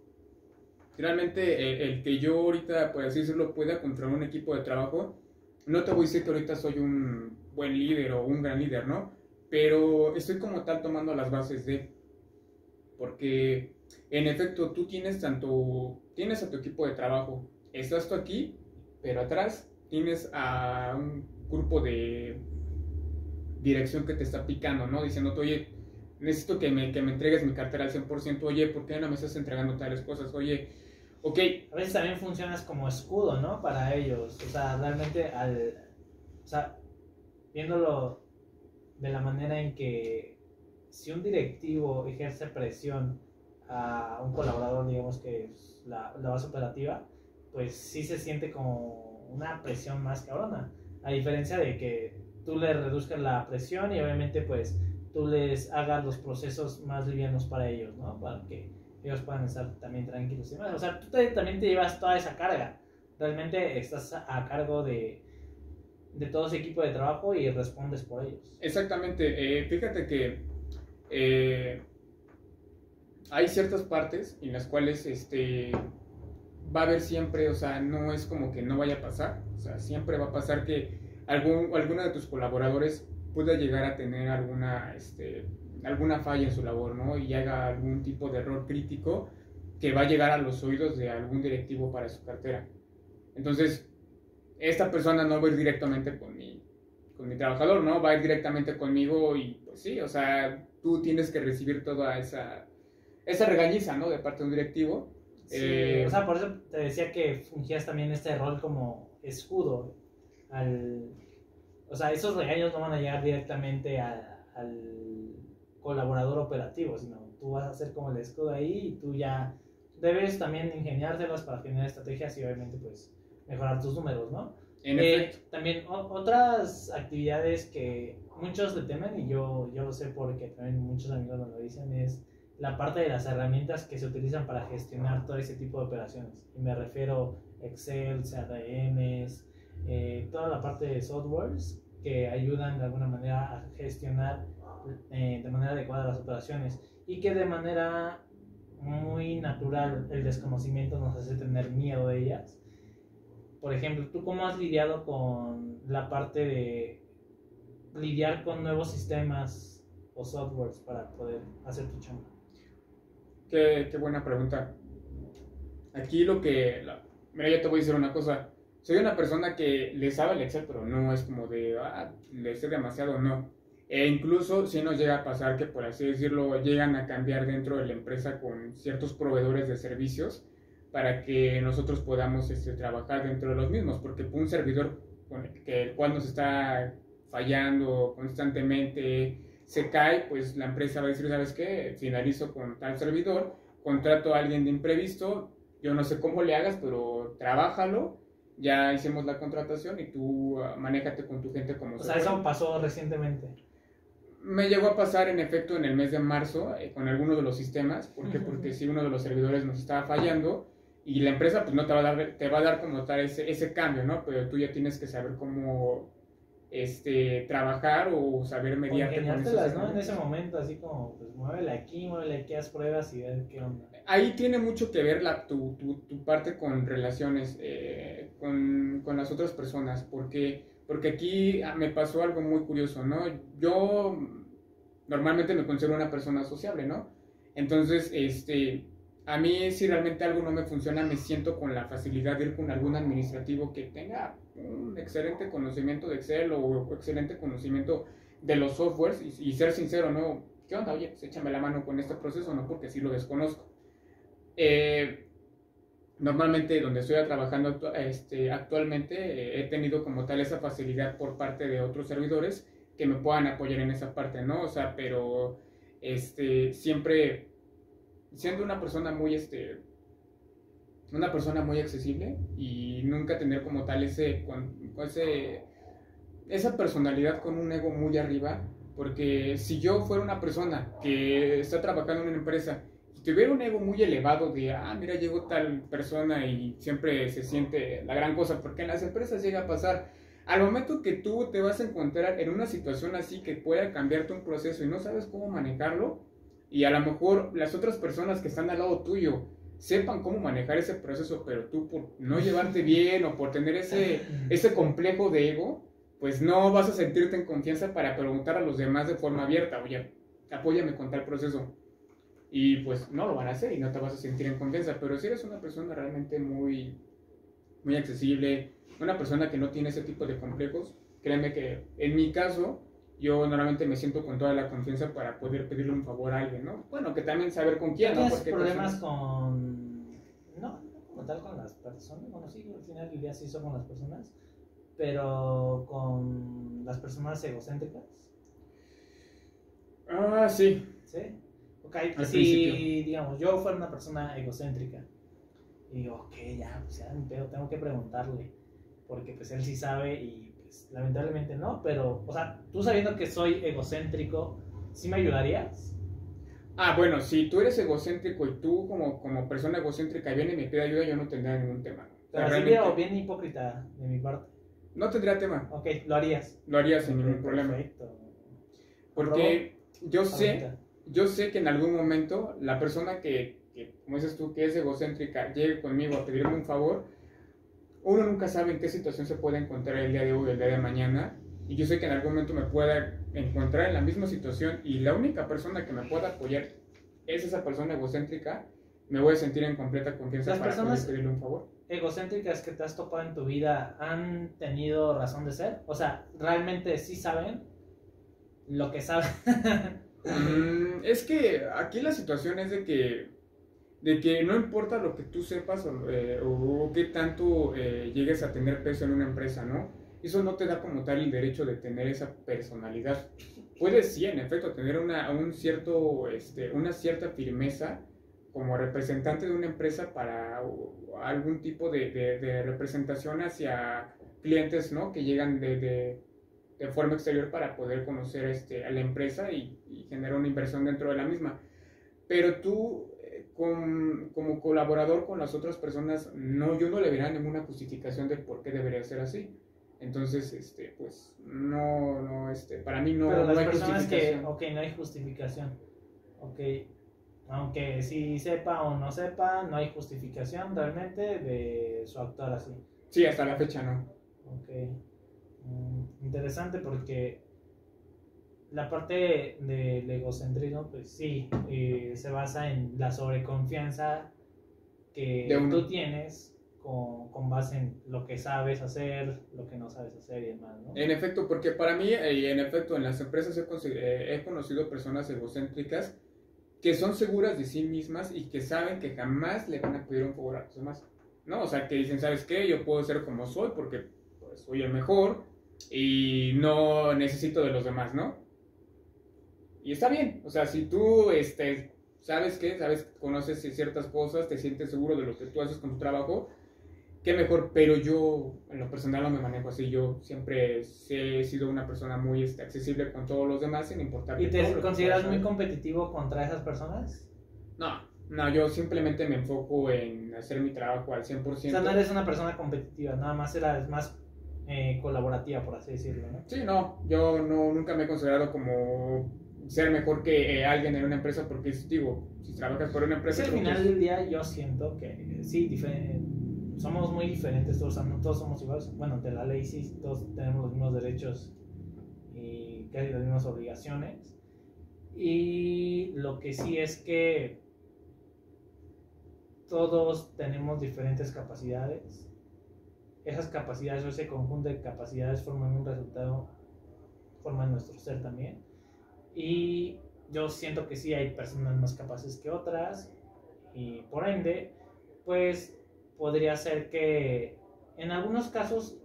realmente el que yo ahorita, por así decirlo, pueda controlar un equipo de trabajo, no te voy a decir que ahorita soy un buen líder o un gran líder, ¿no? Pero estoy como tal tomando las bases porque en efecto tú tienes a tu equipo de trabajo, estás tú aquí, pero atrás tienes a un grupo de dirección que te está picando, ¿no? Diciéndote, oye, necesito que me entregues mi cartera al 100%, oye, ¿por qué no me estás entregando tales cosas? Oye, ok. A veces también funcionas como escudo, ¿no? Para ellos, o sea, realmente viéndolo de la manera en que si un directivo ejerce presión a un colaborador, digamos que es la base operativa, pues sí se siente como una presión más cabrona, a diferencia de que tú le reduzcas la presión y obviamente pues tú les hagas los procesos más livianos para ellos, ¿no? Para que ellos puedan estar también tranquilos y demás. O sea, tú también te llevas toda esa carga, realmente estás a cargo de todo ese equipo de trabajo y respondes por ellos. Exactamente, fíjate que hay ciertas partes en las cuales va a haber siempre, o sea, no es como que no vaya a pasar, o sea, siempre va a pasar que alguno de tus colaboradores pueda llegar a tener alguna falla en su labor, ¿no? Y haga algún tipo de error crítico que va a llegar a los oídos de algún directivo para su cartera. Entonces, esta persona no va a ir directamente con mi trabajador, ¿no? Va a ir directamente conmigo y pues sí, o sea, tú tienes que recibir toda esa regañiza, ¿no? De parte de un directivo. Sí, o sea, por eso te decía que fungías también este rol como escudo. O sea, esos regaños no van a llegar directamente al colaborador operativo, sino tú vas a ser como el escudo ahí y tú ya debes también ingeniártelas para generar estrategias y obviamente pues mejorar tus números, ¿no? También otras actividades que muchos le temen, y yo lo sé porque también muchos amigos me lo dicen, es la parte de las herramientas que se utilizan para gestionar todo ese tipo de operaciones. Y me refiero a Excel, CRMs, toda la parte de softwares que ayudan de alguna manera a gestionar de manera adecuada las operaciones, y que de manera muy natural el desconocimiento nos hace tener miedo de ellas. Por ejemplo, ¿tú cómo has lidiado con la parte de lidiar con nuevos sistemas o softwares para poder hacer tu chamba? Qué buena pregunta. Aquí mira, yo te voy a decir una cosa. Soy una persona que le sabe el Excel, pero no es como le sé demasiado, no. E incluso si nos llega a pasar que, por así decirlo, llegan a cambiar dentro de la empresa con ciertos proveedores de servicios para que nosotros podamos trabajar dentro de los mismos, porque un servidor el cual nos está fallando constantemente, se cae, pues la empresa va a decir, ¿sabes qué? Finalizo con tal servidor, contrato a alguien de imprevisto, yo no sé cómo le hagas, pero trabájalo, ya hicimos la contratación y tú manéjate con tu gente como o sea, eso pasó recientemente. Me llegó a pasar en efecto en el mes de marzo con algunos de los sistemas. ¿Por qué? Porque si uno de los servidores nos estaba fallando y la empresa pues no te va a dar como tal ese cambio, ¿no? Pero tú ya tienes que saber cómo trabajar o saber mediarte con esos, ¿no? En ese momento, así como, pues muévele aquí, haz pruebas y ver qué onda. Ahí tiene mucho que ver tu parte con relaciones con las otras personas, porque aquí me pasó algo muy curioso, ¿no? Yo normalmente me considero una persona sociable, ¿no? Entonces, a mí si realmente algo no me funciona, me siento con la facilidad de ir con algún administrativo que tenga un excelente conocimiento de Excel o excelente conocimiento de los softwares y ser sincero, ¿no? ¿Qué onda? Oye, pues échame la mano con este proceso, ¿no? Porque sí lo desconozco. Normalmente donde estoy trabajando actualmente he tenido como tal esa facilidad por parte de otros servidores que me puedan apoyar en esa parte, ¿no? O sea, pero siempre siendo una persona muy accesible y nunca tener como tal esa personalidad con un ego muy arriba, porque si yo fuera una persona que está trabajando en una empresa y tuviera un ego muy elevado de, mira, llegó tal persona y siempre se siente la gran cosa, porque en las empresas llega a pasar, al momento que tú te vas a encontrar en una situación así que pueda cambiarte un proceso y no sabes cómo manejarlo, y a lo mejor las otras personas que están al lado tuyo sepan cómo manejar ese proceso, pero tú por no llevarte bien o por tener ese complejo de ego, pues no vas a sentirte en confianza para preguntar a los demás de forma abierta, oye, apóyame con tal proceso. Y pues no lo van a hacer y no te vas a sentir en confianza, pero si eres una persona realmente muy, muy accesible, una persona que no tiene ese tipo de complejos, créeme que en mi caso, yo normalmente me siento con toda la confianza para poder pedirle un favor a alguien, ¿no? Bueno, que también saber con quién, ¿no? Porque problemas no como tal con las personas, bueno, sí, al final del día sí son con las personas, pero con las personas egocéntricas. Sí. ¿Sí? Ok, si, digamos, yo fuera una persona egocéntrica y digo, ok, ya, pues ya, tengo que preguntarle, porque pues él sí sabe y pues lamentablemente no, pero, o sea, tú sabiendo que soy egocéntrico, ¿sí me ayudarías? Bueno, si tú eres egocéntrico y tú como persona egocéntrica viene y me pide ayuda, yo no tendría ningún tema. Pero así realmente, bien hipócrita de mi parte. No tendría tema. Ok, lo harías. Lo haría sin ningún problema. Perfecto. Porque yo sé que en algún momento la persona que, como dices tú, que es egocéntrica, llegue conmigo a pedirme un favor, uno nunca sabe en qué situación se puede encontrar el día de hoy o el día de mañana, y yo sé que en algún momento me pueda encontrar en la misma situación y la única persona que me pueda apoyar es esa persona egocéntrica, me voy a sentir en completa confianza para poder pedirle un favor. Egocéntricas que te has topado en tu vida han tenido razón de ser, o sea, realmente sí saben lo que saben. Es que aquí la situación es de que no importa lo que tú sepas o qué tanto llegues a tener peso en una empresa, ¿no? Eso no te da como tal el derecho de tener esa personalidad. Puedes sí, en efecto, tener una cierta firmeza como representante de una empresa para algún tipo de representación hacia clientes, ¿no? Que llegan de forma exterior para poder conocer a la empresa y generar una inversión dentro de la misma. Pero tú, como colaborador con las otras personas, yo no le vería ninguna justificación de por qué debería ser así. Entonces, pues, para mí no, pero las no hay personas justificación. Ok, no hay justificación. Ok, aunque si sepa o no sepa, no hay justificación realmente de su actuar así. Sí, hasta la fecha no. Ok. Interesante porque la parte del egocentrismo, pues sí, se basa en la sobreconfianza que tú tienes con base en lo que sabes hacer, lo que no sabes hacer y demás, ¿no? En efecto, porque para mí, y en efecto, en las empresas he conocido personas egocéntricas que son seguras de sí mismas y que saben que jamás le van a pedir un favor a los demás, ¿no? O sea, que dicen, ¿sabes qué? Yo puedo ser como soy porque pues, soy el mejor y no necesito de los demás, ¿no? Y está bien, o sea, si tú, ¿sabes qué? Sabes, conoces ciertas cosas, te sientes seguro de lo que tú haces con tu trabajo, qué mejor, pero yo en lo personal no me manejo así. Yo siempre he sido una persona muy accesible con todos los demás sin importar. ¿Y te consideras muy competitivo contra esas personas? No, yo simplemente me enfoco en hacer mi trabajo al 100%. O sea, no eres una persona competitiva, nada más eres más colaborativa, por así decirlo, ¿no? Sí, no, yo nunca me he considerado como ser mejor que alguien en una empresa porque, digo, si trabajas por una empresa... Al final del día yo siento que sí, somos muy diferentes todos, o sea, no todos somos iguales. Bueno, de la ley sí, todos tenemos los mismos derechos y casi las mismas obligaciones. Y lo que sí es que todos tenemos diferentes capacidades. Esas capacidades o ese conjunto de capacidades forman un resultado, forman nuestro ser también. Y yo siento que sí hay personas más capaces que otras y por ende, pues podría ser que en algunos casos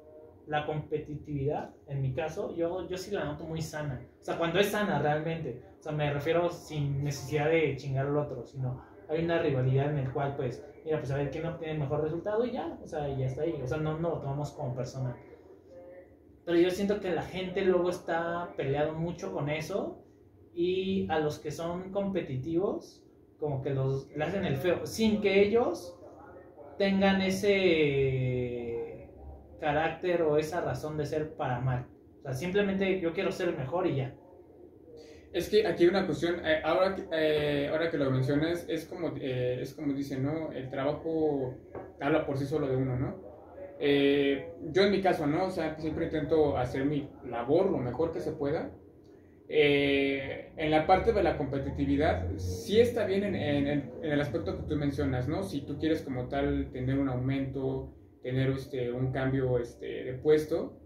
la competitividad, en mi caso, yo sí la noto muy sana. O sea, cuando es sana realmente. O sea, me refiero sin necesidad de chingar al otro, sino hay una rivalidad en el cual, pues, mira, pues a ver quién obtiene el mejor resultado y ya, o sea, ya está ahí. O sea, no lo tomamos como persona. Pero yo siento que la gente luego está peleado mucho con eso y a los que son competitivos, como que le hacen el feo, sin que ellos tengan ese carácter o esa razón de ser para mal. O sea, simplemente yo quiero ser mejor y ya. Es que aquí hay una cuestión, ahora que lo mencionas, es como dicen, ¿no? El trabajo habla por sí solo de uno, ¿no? Yo en mi caso, ¿no? O sea, siempre intento hacer mi labor lo mejor que se pueda. En la parte de la competitividad, sí está bien en el aspecto que tú mencionas, ¿no? Si tú quieres como tal tener un aumento, tener un cambio de puesto,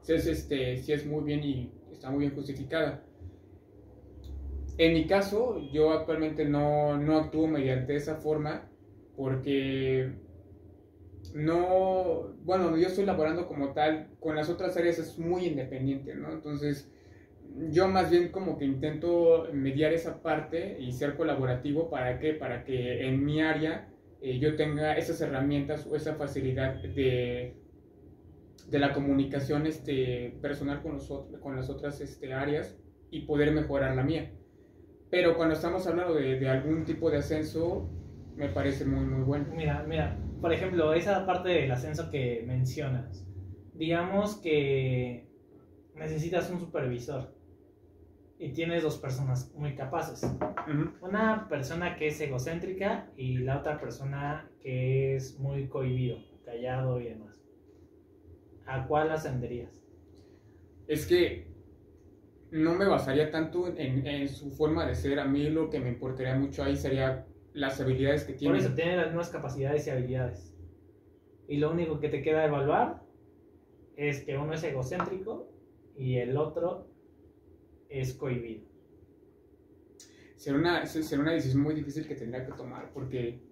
entonces sí es muy bien y está muy bien justificada. En mi caso, yo actualmente no actúo mediante esa forma porque bueno, yo estoy laborando como tal, con las otras áreas es muy independiente, ¿no? Entonces, yo más bien como que intento mediar esa parte y ser colaborativo. ¿Para qué? Para que en mi área yo tenga esas herramientas o esa facilidad de la comunicación personal con las otras áreas y poder mejorar la mía. Pero cuando estamos hablando de algún tipo de ascenso, me parece muy, muy bueno. Mira, por ejemplo, esa parte del ascenso que mencionas, digamos que necesitas un supervisor y tienes dos personas muy capaces. Uh-huh. Una persona que es egocéntrica y la otra persona que es muy cohibido, callado y demás. ¿A cuál ascenderías? Es que no me basaría tanto en su forma de ser. A mí lo que me importaría mucho ahí sería las habilidades que tiene. Por eso tiene las mismas capacidades y habilidades. Y lo único que te queda evaluar es que uno es egocéntrico y el otro es cohibido. Será una decisión muy difícil que tendría que tomar, porque...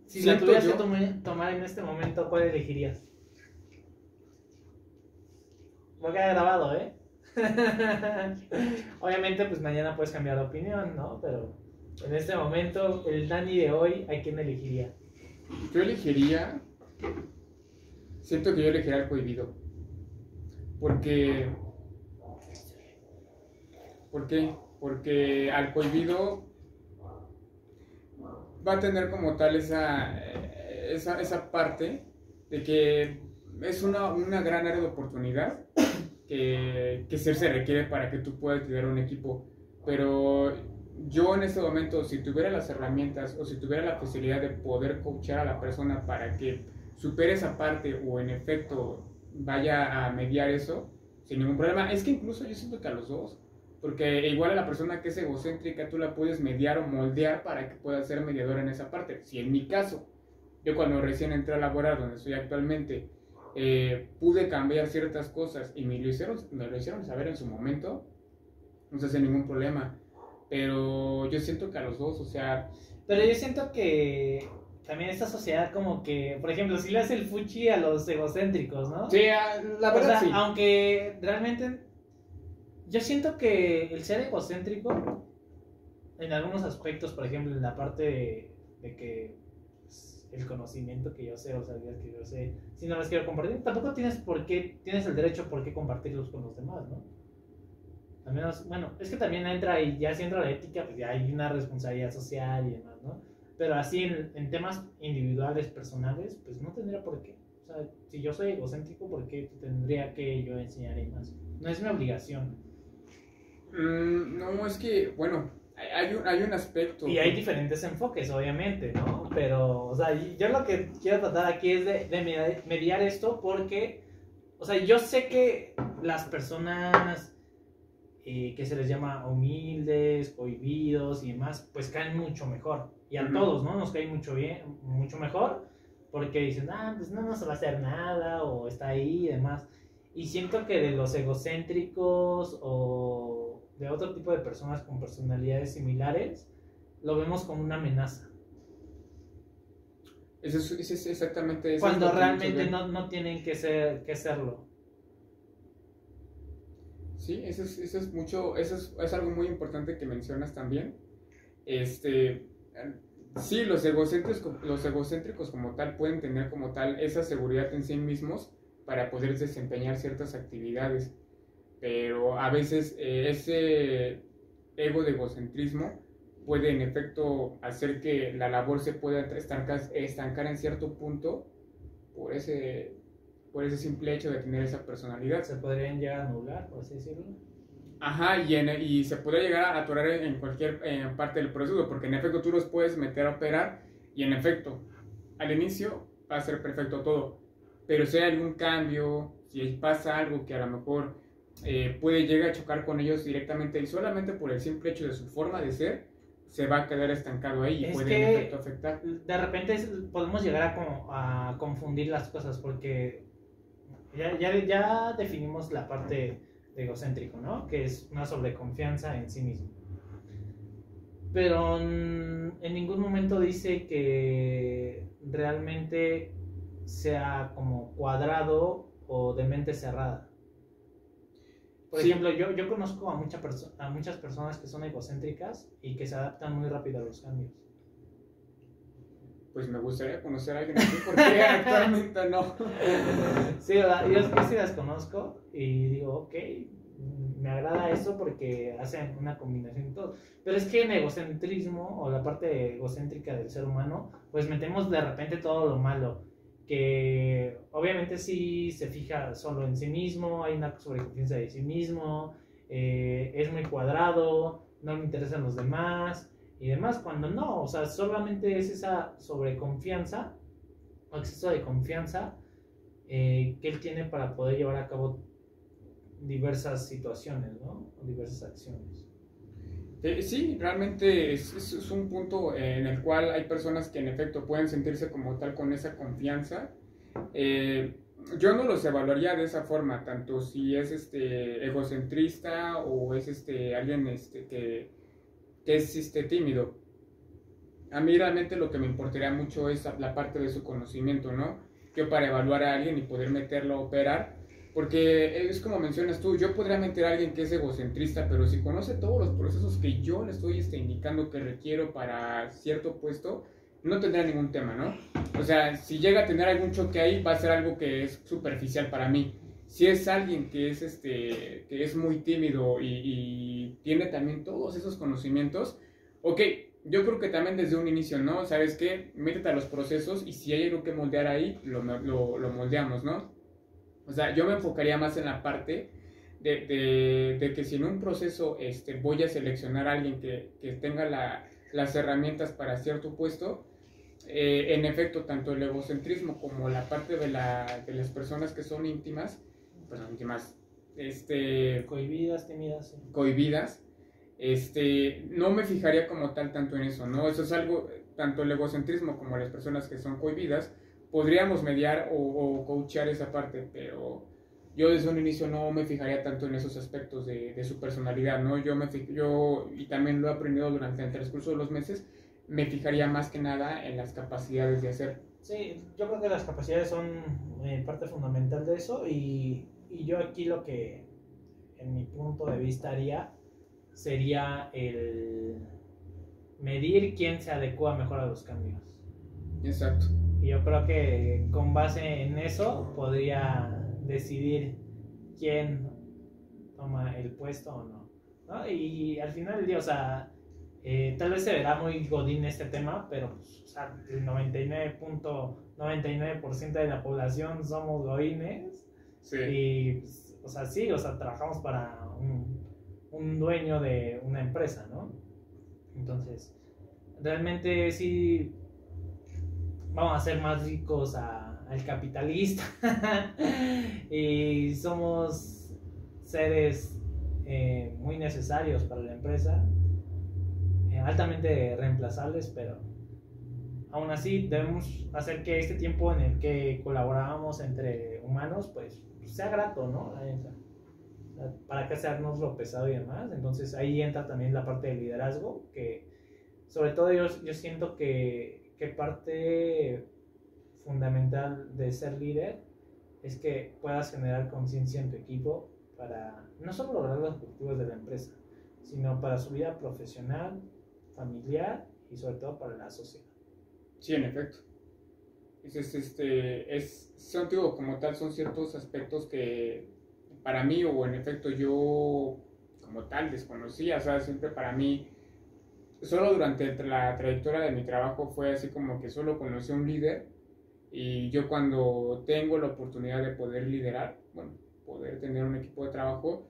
Si la tuvieras que tomar en este momento, ¿cuál elegirías? Va a quedar grabado, ¿eh? Obviamente, pues mañana puedes cambiar de opinión, ¿no? Pero en este momento, el Dani de hoy, ¿a quién elegiría? Yo elegiría... Siento que yo elegiría al cohibido. Porque... ¿Por qué? Porque al cohibido va a tener como tal esa parte de que es una gran área de oportunidad que se requiere para que tú puedas tener un equipo. Pero yo en este momento, si tuviera las herramientas o si tuviera la facilidad de poder coachar a la persona para que supere esa parte o en efecto vaya a mediar eso sin ningún problema, es que incluso yo siento que a los dos, Porque igual a la persona que es egocéntrica tú la puedes mediar o moldear para que pueda ser mediadora en esa parte. Si en mi caso, yo cuando recién entré a laborar donde estoy actualmente, pude cambiar ciertas cosas y me lo hicieron saber en su momento, no se hace ningún problema. Pero yo siento que a los dos, o sea... Pero yo siento que también esta sociedad como que, por ejemplo, si le hace el fuchi a los egocéntricos, ¿no? Sí, la verdad, o sea, sí. Aunque realmente yo siento que el ser egocéntrico en algunos aspectos, por ejemplo, en la parte de que pues, el conocimiento que yo sé, o sea, que yo sé, si no los quiero compartir, tampoco tienes el derecho por qué compartirlos con los demás, ¿no? Al menos, bueno, es que también entra y ya si entra la ética, pues ya hay una responsabilidad social y demás, ¿no? Pero así en temas individuales, personales, pues no tendría por qué. O sea, si yo soy egocéntrico, ¿por qué tendría que yo enseñar más? No es mi obligación. No, es que, bueno, hay un aspecto. Y hay diferentes enfoques, obviamente, ¿no? Pero, o sea, yo lo que quiero tratar aquí es de mediar esto porque, o sea, yo sé que las personas que se les llama humildes, cohibidos y demás, pues caen mucho mejor. Y a todos, ¿no? Nos cae mucho mejor, porque dicen, pues no nos va a hacer nada, o está ahí y demás. Y siento que de los egocéntricos o de otro tipo de personas con personalidades similares, lo vemos como una amenaza. Eso es exactamente eso. Cuando realmente no tienen que serlo. Sí, eso es algo muy importante que mencionas también. Sí, los egocéntricos como tal pueden tener como tal esa seguridad en sí mismos para poder desempeñar ciertas actividades, pero a veces ese ego de egocentrismo puede en efecto hacer que la labor se pueda estancar en cierto punto por ese simple hecho de tener esa personalidad. Se podrían llegar a anular, por así decirlo. Ajá, y se puede llegar a atorar en cualquier parte del proceso, porque en efecto tú los puedes meter a operar y en efecto, al inicio va a ser perfecto todo, pero si hay algún cambio, si pasa algo que a lo mejor puede llegar a chocar con ellos directamente y solamente por el simple hecho de su forma de ser, se va a quedar estancado ahí y puede en efecto afectar. De repente podemos llegar a confundir las cosas porque ya definimos la parte de egocéntrico, ¿no? Que es una sobreconfianza en sí mismo. Pero en ningún momento dice que realmente sea como cuadrado o de mente cerrada. Por ejemplo, yo conozco a muchas personas que son egocéntricas y que se adaptan muy rápido a los cambios. Pues me gustaría conocer a alguien así, porque actualmente no. Sí, yo sí las conozco y digo, ok, me agrada eso porque hacen una combinación de todo. Pero es que en egocentrismo, o la parte egocéntrica del ser humano, pues metemos de repente todo lo malo. Que obviamente sí se fija solo en sí mismo, hay una sobreconfianza de sí mismo, es muy cuadrado, no le interesan los demás y demás, cuando no, o sea, solamente es esa sobreconfianza o exceso de confianza que él tiene para poder llevar a cabo diversas situaciones, ¿no? O diversas acciones. Sí, realmente es un punto en el cual hay personas que en efecto pueden sentirse como tal con esa confianza. Yo no los evaluaría de esa forma, tanto si es egocentrista o es alguien que es tímido. A mí realmente lo que me importaría mucho es la parte de su conocimiento, ¿no? Yo para evaluar a alguien y poder meterlo a operar, porque es como mencionas tú, yo podría meter a alguien que es egocentrista, pero si conoce todos los procesos que yo le estoy indicando que requiero para cierto puesto, no tendrá ningún tema, ¿no? O sea, si llega a tener algún choque ahí, va a ser algo que es superficial para mí. Si es alguien que es muy tímido y tiene también todos esos conocimientos, ok, yo creo que también desde un inicio, ¿no? ¿Sabes qué? Métete a los procesos y si hay algo que moldear ahí, lo moldeamos, ¿no? O sea, yo me enfocaría más en la parte de que si en un proceso voy a seleccionar a alguien que tenga las herramientas para cierto puesto, en efecto, tanto el egocentrismo como la parte de las personas que son íntimas, Cohibidas, tímidas. Sí. Cohibidas, no me fijaría como tal tanto en eso, ¿no? Eso es algo, tanto el egocentrismo como las personas que son cohibidas, podríamos mediar o coachear esa parte, pero yo desde un inicio no me fijaría tanto en esos aspectos de su personalidad, ¿no? Yo, y también lo he aprendido durante el transcurso de los meses, me fijaría más que nada en las capacidades de hacer. Sí, yo creo que las capacidades son parte fundamental de eso y yo aquí lo que en mi punto de vista haría sería el medir quién se adecua mejor a los cambios. Exacto. Y yo creo que con base en eso podría decidir quién toma el puesto o no, ¿no? Y al final del día, o sea, tal vez se verá muy godín este tema, pero pues, o sea, el 99.99% de la población somos godines. Sí. Y, pues, o sea, sí, o sea, trabajamos para un dueño de una empresa, ¿no? Entonces, realmente sí vamos a ser más ricos al capitalista y somos seres muy necesarios para la empresa, altamente reemplazables, pero aún así debemos hacer que este tiempo en el que colaborábamos entre humanos pues sea grato, ¿no? Para que hacernos lo pesado y demás. Entonces ahí entra también la parte del liderazgo, que sobre todo yo siento que parte fundamental de ser líder es que puedas generar conciencia en tu equipo para no solo lograr los objetivos de la empresa, sino para su vida profesional, familiar y sobre todo para la sociedad. Sí, en efecto. Son, digo, como tal, son ciertos aspectos que para mí, o en efecto yo como tal desconocía, o sea, siempre para mí, solo durante la trayectoria de mi trabajo fue así como que solo conocí a un líder, y yo cuando tengo la oportunidad de poder liderar, bueno, poder tener un equipo de trabajo,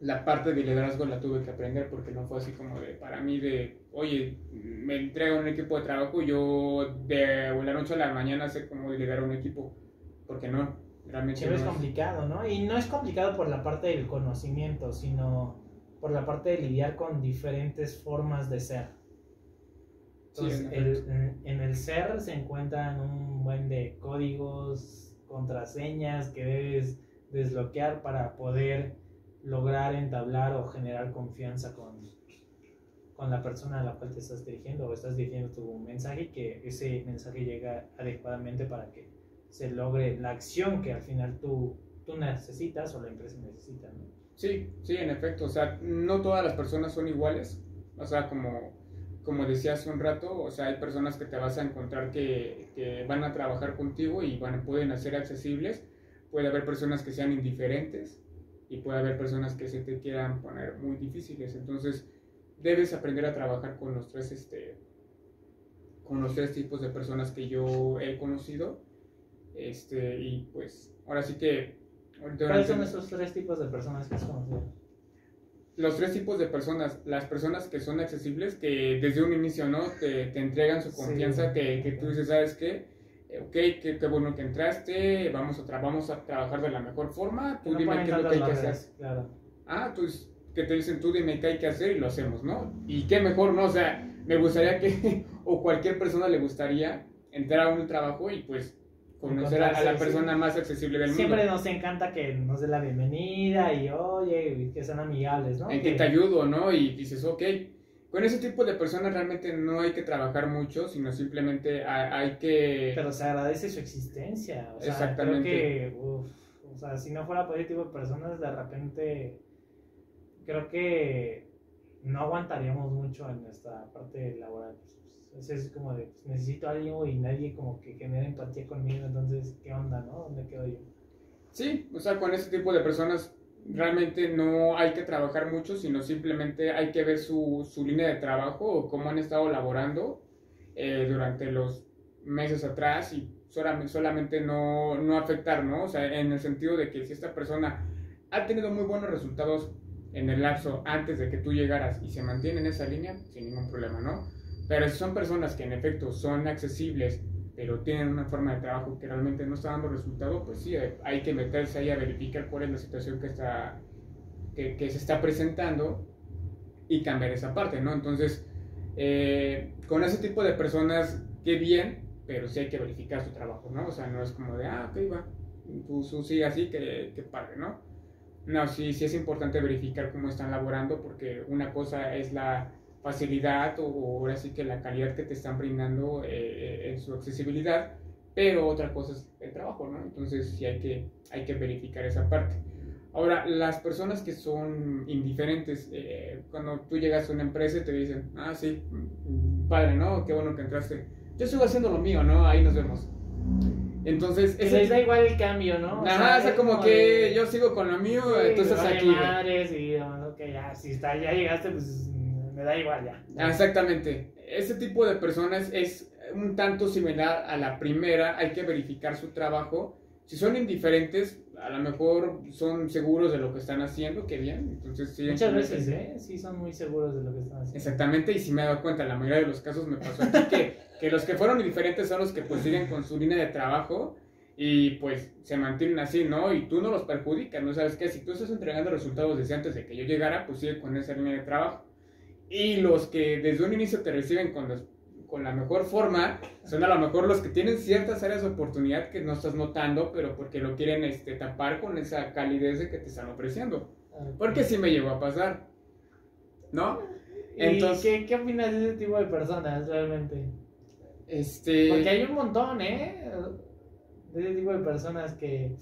la parte de liderazgo la tuve que aprender, porque no fue así como para mí oye, me entrego un equipo de trabajo y yo de la noche a la mañana sé cómo liderar un equipo, porque no, realmente sí, no es complicado, ¿no? Y no es complicado por la parte del conocimiento, sino por la parte de lidiar con diferentes formas de ser. Entonces, sí, en el ser se encuentran un buen de códigos, contraseñas que debes desbloquear para poder lograr entablar o generar confianza con la persona a la cual te estás dirigiendo o estás dirigiendo tu mensaje, y que ese mensaje llega adecuadamente para que se logre la acción que al final tú necesitas o la empresa necesita, ¿no? Sí, en efecto, o sea, no todas las personas son iguales, o sea, como decía hace un rato, o sea, hay personas que te vas a encontrar que van a trabajar contigo y pueden ser accesibles, puede haber personas que sean indiferentes y puede haber personas que se te quieran poner muy difíciles, entonces debes aprender a trabajar con los tres tipos de personas que yo he conocido, y pues ahora sí que... ¿Cuáles son esos tres tipos de personas que has conocido? Los tres tipos de personas: las personas que son accesibles, que desde un inicio, ¿no? te entregan su confianza, sí, que tú dices, ¿sabes qué? Ok, qué bueno que entraste, vamos a trabajar de la mejor forma, tú dime qué es lo que hay que hacer. Claro. Pues que te dicen, tú dime qué hay que hacer y lo hacemos, ¿no? Y qué mejor, ¿no? O sea, me gustaría que, o cualquier persona le gustaría entrar a un trabajo y pues conocer a la persona, sí, más accesible del mundo. Siempre nos encanta que nos dé la bienvenida y oye, que sean amigables, ¿no? En que te ayudo, ¿no? Y dices, ok, con ese tipo de personas realmente no hay que trabajar mucho, sino simplemente hay que... Pero se agradece su existencia, o sea, exactamente. Creo que, o sea, si no fuera por ese tipo de personas, de repente, creo que no aguantaríamos mucho en nuestra parte laboral. Es como de, pues, necesito algo y nadie como que genera empatía conmigo, entonces, ¿qué onda, no? ¿Dónde quedo yo? Sí, o sea, con ese tipo de personas realmente no hay que trabajar mucho, sino simplemente hay que ver su línea de trabajo o cómo han estado laborando durante los meses atrás, y solamente no afectar, ¿no? O sea, en el sentido de que si esta persona ha tenido muy buenos resultados en el lapso antes de que tú llegaras y se mantiene en esa línea, sin ningún problema, ¿no? Pero si son personas que en efecto son accesibles, pero tienen una forma de trabajo que realmente no está dando resultado, pues sí, hay que meterse ahí a verificar cuál es la situación que se está presentando y cambiar esa parte, ¿no? Entonces, con ese tipo de personas, qué bien, pero sí hay que verificar su trabajo, ¿no? O sea, no es como de, ok, va, tú sigue así, que padre, ¿no? No, sí es importante verificar cómo están laborando, porque una cosa es la facilidad o ahora sí que la calidad que te están brindando en su accesibilidad, pero otra cosa es el trabajo, ¿no? Entonces sí hay que verificar esa parte. Ahora, las personas que son indiferentes, cuando tú llegas a una empresa y te dicen, sí, padre, ¿no? Qué bueno que entraste. Yo sigo haciendo lo mío, ¿no? Ahí nos vemos. Entonces, les da igual el cambio, ¿no? Ajá, o sea, como que yo sigo con lo mío, sí, entonces aquí. Madres y ok, ya, si ya llegaste, pues me da igual ya. Exactamente. Este tipo de personas es un tanto similar a la primera, hay que verificar su trabajo. Si son indiferentes, a lo mejor son seguros de lo que están haciendo, qué bien. Entonces, sí, muchas veces, sí son muy seguros de lo que están haciendo. Exactamente, y si me he dado cuenta, la mayoría de los casos me pasó aquí que los que fueron indiferentes son los que pues siguen con su línea de trabajo y pues se mantienen así, ¿no? Y tú no los perjudicas, ¿no? ¿Sabes qué? Si tú estás entregando resultados desde antes de que yo llegara, pues sigue con esa línea de trabajo. Y los que desde un inicio te reciben con la mejor forma, son a lo mejor los que tienen ciertas áreas de oportunidad que no estás notando, pero porque lo quieren tapar con esa calidez de que te están ofreciendo. Porque sí me llegó a pasar, ¿no? Entonces, ¿qué opinas de ese tipo de personas realmente? Porque hay un montón, de ese tipo de personas que,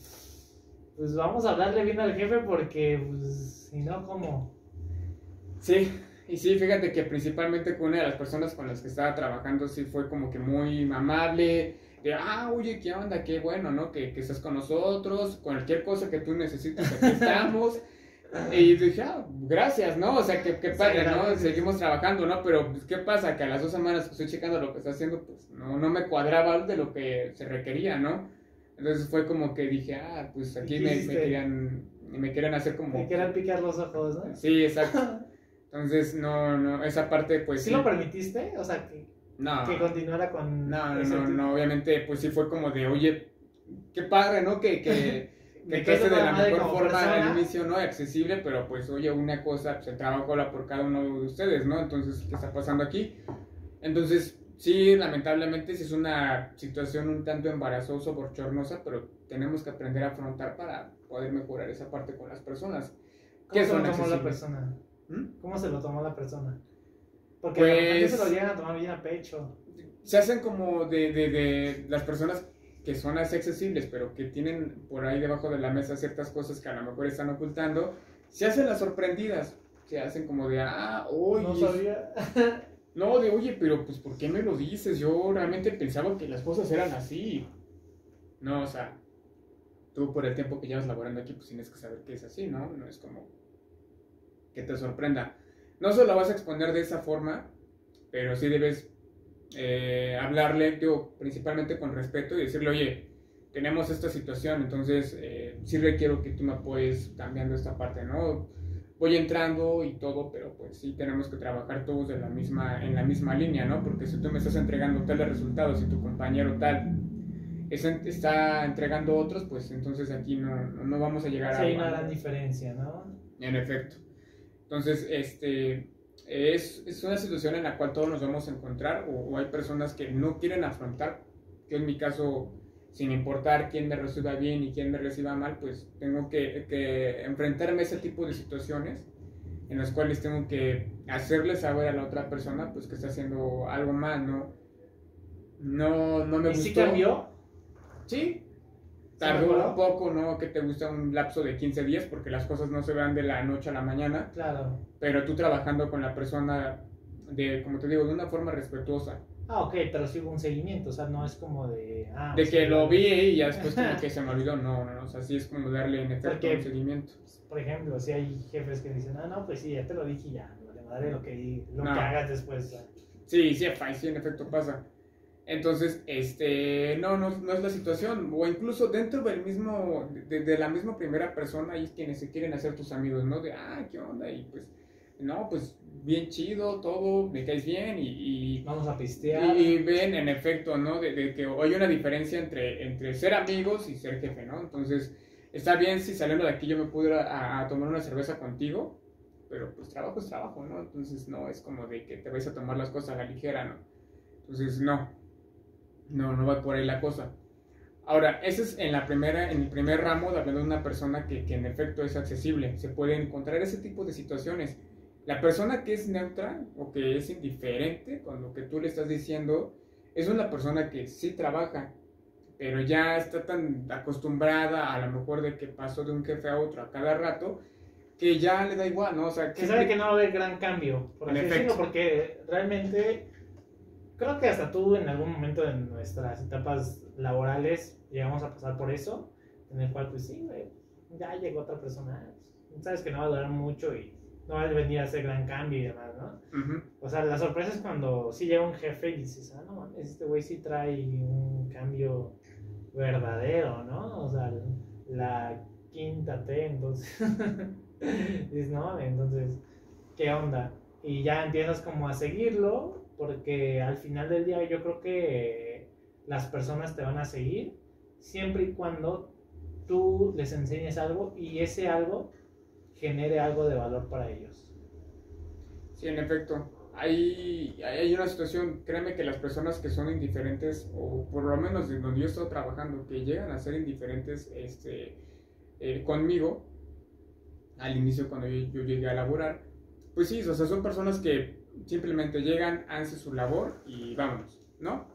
pues vamos a hablarle bien al jefe porque, pues, si no, ¿cómo? Sí. Y sí, fíjate que principalmente con una de las personas con las que estaba trabajando sí fue como que muy amable, de, oye, ¿qué onda? Qué bueno, ¿no? Que estás con nosotros, cualquier cosa que tú necesites, aquí estamos. Y dije, gracias, ¿no? O sea, qué padre, ¿no? Seguimos trabajando, ¿no? Pero, pues, ¿qué pasa? Que a las 2 semanas que estoy checando lo que está haciendo, pues, no me cuadraba de lo que se requería, ¿no? Entonces fue como que dije, pues aquí me querían hacer como... Me querían picar los ojos, ¿no? Sí, exacto. Entonces, no, esa parte, pues ¿Sí lo permitiste? O sea, que continuara con... No, obviamente, pues sí fue como de, oye, qué padre, ¿no? Que esté de la mejor forma al inicio, ¿no? Accesible, pero pues, oye, una cosa, pues el trabajo habla por cada uno de ustedes, ¿no? Entonces, ¿qué está pasando aquí? Entonces, sí, lamentablemente, sí es una situación un tanto embarazosa, bochornosa, pero tenemos que aprender a afrontar para poder mejorar esa parte con las personas. ¿Cómo se lo tomó la persona? ¿Cómo se lo tomó la persona? Porque pues, de repente se lo llegan a tomar bien a pecho. Se hacen como de las personas que son así accesibles, pero que tienen por ahí debajo de la mesa ciertas cosas que a lo mejor están ocultando, se hacen las sorprendidas. Se hacen como de, oye. No sabía. No, de, oye, pero pues, ¿por qué me lo dices? Yo realmente pensaba que las cosas eran así. No, o sea, tú por el tiempo que llevas laborando aquí, pues tienes que saber que es así, ¿no? No es como que te sorprenda. No se lo vas a exponer de esa forma, pero sí debes hablarle, principalmente con respeto y decirle, oye, tenemos esta situación, entonces sí requiero que tú me apoyes cambiando esta parte, ¿no? Voy entrando y todo, pero pues sí tenemos que trabajar todos en la misma línea, ¿no? Porque si tú me estás entregando tales resultados y tu compañero tal está entregando otros, pues entonces aquí no vamos a llegar a... Sí, hay una gran diferencia, ¿no? En efecto. Entonces, es una situación en la cual todos nos vamos a encontrar o hay personas que no quieren afrontar. Yo en mi caso, sin importar quién me reciba bien y quién me reciba mal, pues tengo que enfrentarme a ese tipo de situaciones en las cuales tengo que hacerle saber a la otra persona pues que está haciendo algo mal, ¿no? No me gustó. ¿Y sí cambió? Sí. Tardó un poco, ¿no? Que te gusta un lapso de 15 días porque las cosas no se van de la noche a la mañana. Claro. Pero tú trabajando con la persona como te digo, de una forma respetuosa. Ok, pero sí hubo un seguimiento, o sea, no es como de... de que lo vi y ya después como que se me olvidó, no, o sea, sí es como darle en efecto un seguimiento. Por ejemplo, si hay jefes que dicen, no, pues sí, ya te lo dije y ya, vale madre lo que hagas después. ¿Sabes? Sí, en efecto pasa. Entonces, no es la situación, o incluso dentro del mismo, de la misma primera persona hay quienes se quieren hacer tus amigos, ¿no? De, ¿qué onda? Y pues no, pues bien chido, todo, me caes bien vamos a pistear. Y ven, en efecto, ¿no? De que hay una diferencia entre ser amigos y ser jefe, ¿no? Entonces, está bien si saliendo de aquí yo me pude ir a tomar una cerveza contigo, pero pues trabajo es trabajo, ¿no? Entonces, no es como de que te vais a tomar las cosas a la ligera, ¿no? Entonces, no va por ahí la cosa. Ahora, ese es en el primer ramo de hablando de una persona que en efecto es accesible. Se puede encontrar ese tipo de situaciones. La persona que es neutra o que es indiferente con lo que tú le estás diciendo es una persona que sí trabaja, pero ya está tan acostumbrada a lo mejor de que pasó de un jefe a otro a cada rato que ya le da igual, ¿no? O sea, que sabe que no va a haber gran cambio, por así decirlo, porque realmente creo que hasta tú en algún momento de nuestras etapas laborales llegamos a pasar por eso, en el cual pues sí, güey, ya llegó otra persona, sabes que no va a durar mucho y no va a venir a hacer gran cambio y demás, ¿no? Uh-huh. O sea, la sorpresa es cuando sí llega un jefe y dices, no mames, este güey sí trae un cambio verdadero, ¿no? O sea, la quinta T, entonces dices, no, entonces, ¿qué onda? Y ya empiezas como a seguirlo, porque al final del día yo creo que las personas te van a seguir siempre y cuando tú les enseñes algo y ese algo genere algo de valor para ellos. Sí, en efecto. Hay una situación, créeme que las personas que son indiferentes, o por lo menos de donde yo estoy trabajando, que llegan a ser indiferentes conmigo, al inicio cuando yo llegué a laborar, pues sí, o sea, son personas que simplemente llegan, hacen su labor y vámonos, ¿no?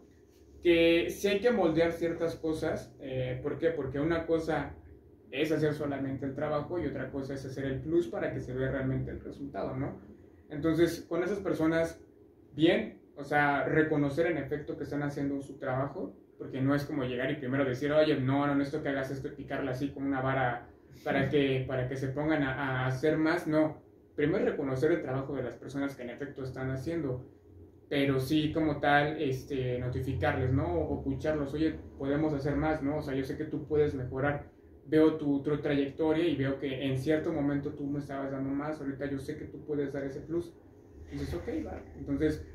Que sí hay que moldear ciertas cosas, ¿por qué? Porque una cosa es hacer solamente el trabajo y otra cosa es hacer el plus para que se vea realmente el resultado, ¿no? Entonces, con esas personas, bien, o sea, reconocer en efecto que están haciendo su trabajo, porque no es como llegar y primero decir, oye, no necesito que hagas esto y picarla así con una vara para que se pongan a hacer más, no. Primero reconocer el trabajo de las personas que en efecto están haciendo, pero sí como tal, notificarles, ¿no? O escucharlos, oye, podemos hacer más, ¿no? O sea, yo sé que tú puedes mejorar, veo tu trayectoria y veo que en cierto momento tú me estabas dando más, ahorita yo sé que tú puedes dar ese plus. Y dices, ok, va. Entonces,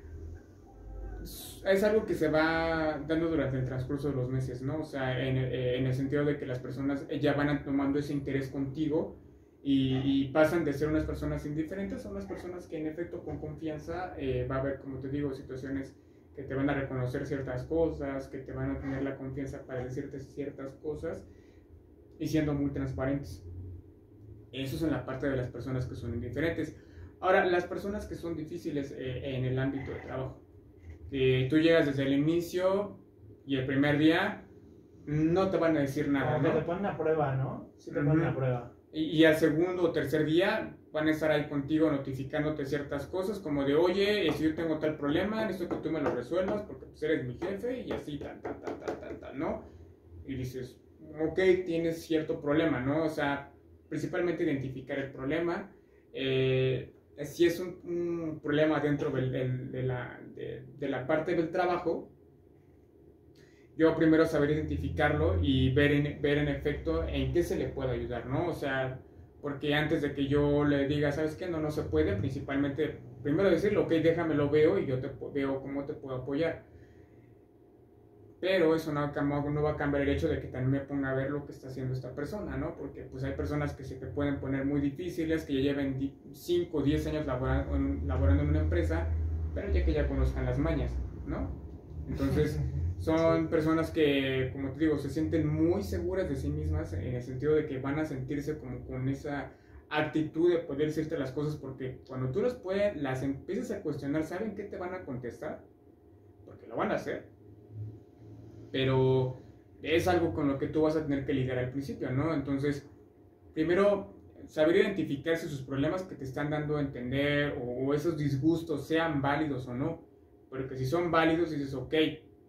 es algo que se va dando durante el transcurso de los meses, ¿no? O sea, en el sentido de que las personas ya van tomando ese interés contigo y pasan de ser unas personas indiferentes a unas personas que en efecto con confianza va a haber, como te digo, situaciones que te van a reconocer ciertas cosas, que te van a tener la confianza para decirte ciertas cosas y siendo muy transparentes. Eso es en la parte de las personas que son indiferentes. Ahora, las personas que son difíciles en el ámbito de trabajo. Tú llegas desde el inicio y el primer día no te van a decir nada, ¿no? ¿no? Te ponen a prueba, ¿no? Sí te ponen a prueba. Y al segundo o tercer día van a estar ahí contigo notificándote ciertas cosas como de, oye, si yo tengo tal problema, necesito que tú me lo resuelvas porque pues, eres mi jefe y así, tal, ¿no? Y dices, ok, tienes cierto problema, ¿no? O sea, principalmente identificar el problema. Si es un problema dentro de la parte del trabajo, yo primero saber identificarlo y ver en efecto en qué se le puede ayudar, ¿no? O sea, porque antes de que yo le diga, ¿sabes qué? No se puede, principalmente, primero decirle, ok, déjame lo veo y yo te veo cómo te puedo apoyar. Pero eso no va a cambiar el hecho de que también me ponga a ver lo que está haciendo esta persona, ¿no? Porque pues hay personas que se te pueden poner muy difíciles, que ya lleven 5 o 10 años laborando en una empresa, pero ya que ya conozcan las mañas, ¿no? Entonces son personas que, como te digo, se sienten muy seguras de sí mismas en el sentido de que van a sentirse como con esa actitud de poder decirte las cosas, porque cuando tú las empiezas a cuestionar, ¿saben qué te van a contestar? Porque lo van a hacer. Pero es algo con lo que tú vas a tener que lidiar al principio, ¿no? Entonces, primero, saber identificar si sus problemas que te están dando a entender o esos disgustos sean válidos o no. Porque si son válidos, dices, ok,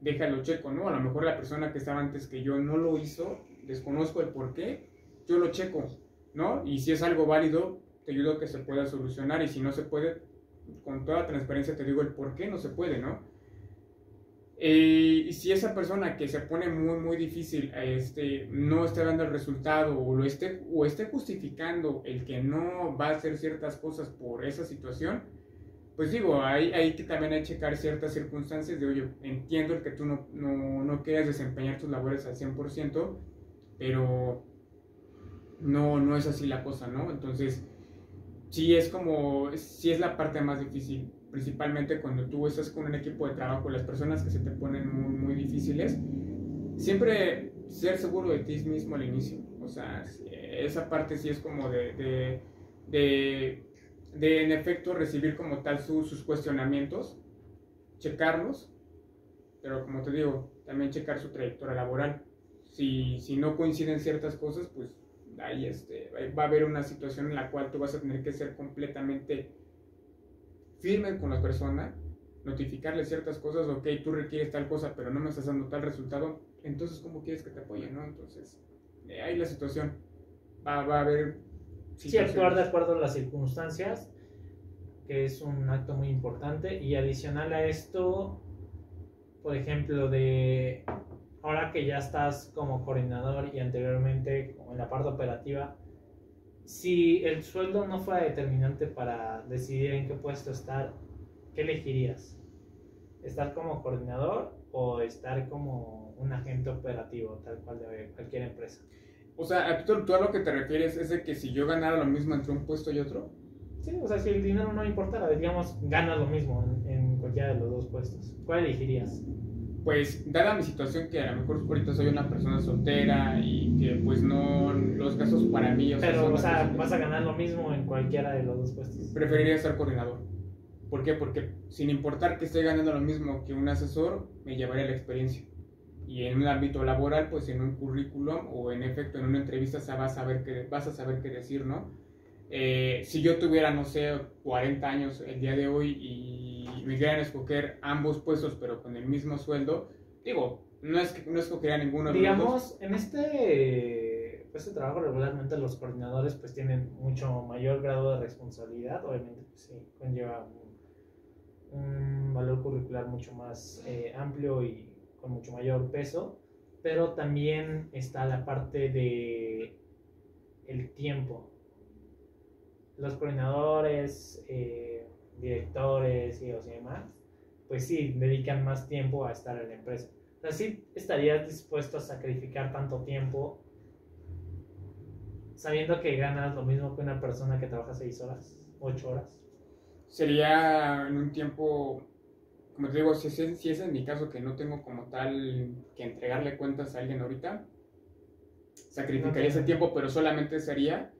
déjalo checo, ¿no? A lo mejor la persona que estaba antes que yo no lo hizo, desconozco el por qué, yo lo checo, ¿no? Y si es algo válido, te ayudo a que se pueda solucionar. Y si no se puede, con toda transparencia te digo el por qué no se puede, ¿no? Y si esa persona que se pone muy, muy difícil no está dando el resultado o esté justificando el que no va a hacer ciertas cosas por esa situación, pues digo, hay que también hay que checar ciertas circunstancias de, oye, entiendo el que tú no quieras desempeñar tus labores al 100%, pero no es así la cosa, ¿no? Entonces, sí es la parte más difícil, principalmente cuando tú estás con un equipo de trabajo, las personas que se te ponen muy, muy difíciles, siempre ser seguro de ti mismo al inicio, o sea, esa parte sí es como de en efecto recibir como tal sus cuestionamientos, checarlos, pero como te digo, también checar su trayectoria laboral. Si no coinciden ciertas cosas, pues ahí va a haber una situación en la cual tú vas a tener que ser completamente firme con la persona, notificarle ciertas cosas, ok, tú requieres tal cosa, pero no me estás dando tal resultado, entonces ¿cómo quieres que te apoye, no? Entonces, ahí la situación va a haber... Sí, actuar de acuerdo a las circunstancias, que es un acto muy importante. Y adicional a esto, por ejemplo, ahora que ya estás como coordinador y anteriormente como en la parte operativa, si el sueldo no fuera determinante para decidir en qué puesto estar, ¿qué elegirías? ¿Estar como coordinador o estar como un agente operativo, tal cual de cualquier empresa? O sea, ¿tú a lo que te refieres es de que si yo ganara lo mismo entre un puesto y otro? Sí, o sea, si el dinero no importara, digamos, ganas lo mismo en cualquiera de los dos puestos, ¿cuál elegirías? Pues, dada mi situación, que a lo mejor ahorita soy una persona soltera y que pues no, los gastos para mí... Pero, o sea, vas a ganar lo mismo en cualquiera de los dos puestos. Preferiría ser coordinador. ¿Por qué? Porque sin importar que esté ganando lo mismo que un asesor, me llevaría la experiencia. Y en un ámbito laboral, pues en un currículum o en efecto en una entrevista vas a saber qué decir, ¿no? Si yo tuviera, no sé, 40 años el día de hoy y me dieran a escoger ambos puestos pero con el mismo sueldo, digo, no escogería ninguno de los dos. Digamos, en este trabajo regularmente los coordinadores pues tienen mucho mayor grado de responsabilidad, obviamente pues sí, conlleva un valor curricular mucho más amplio y con mucho mayor peso, pero también está la parte de el tiempo. Los coordinadores, directores y demás, pues sí, dedican más tiempo a estar en la empresa. O sea, ¿sí estarías dispuesto a sacrificar tanto tiempo sabiendo que ganas lo mismo que una persona que trabaja 6 horas, 8 horas? Sería en un tiempo, como te digo, si es en mi caso que no tengo como tal que entregarle cuentas a alguien ahorita, sacrificaría ese tiempo, pero solamente sería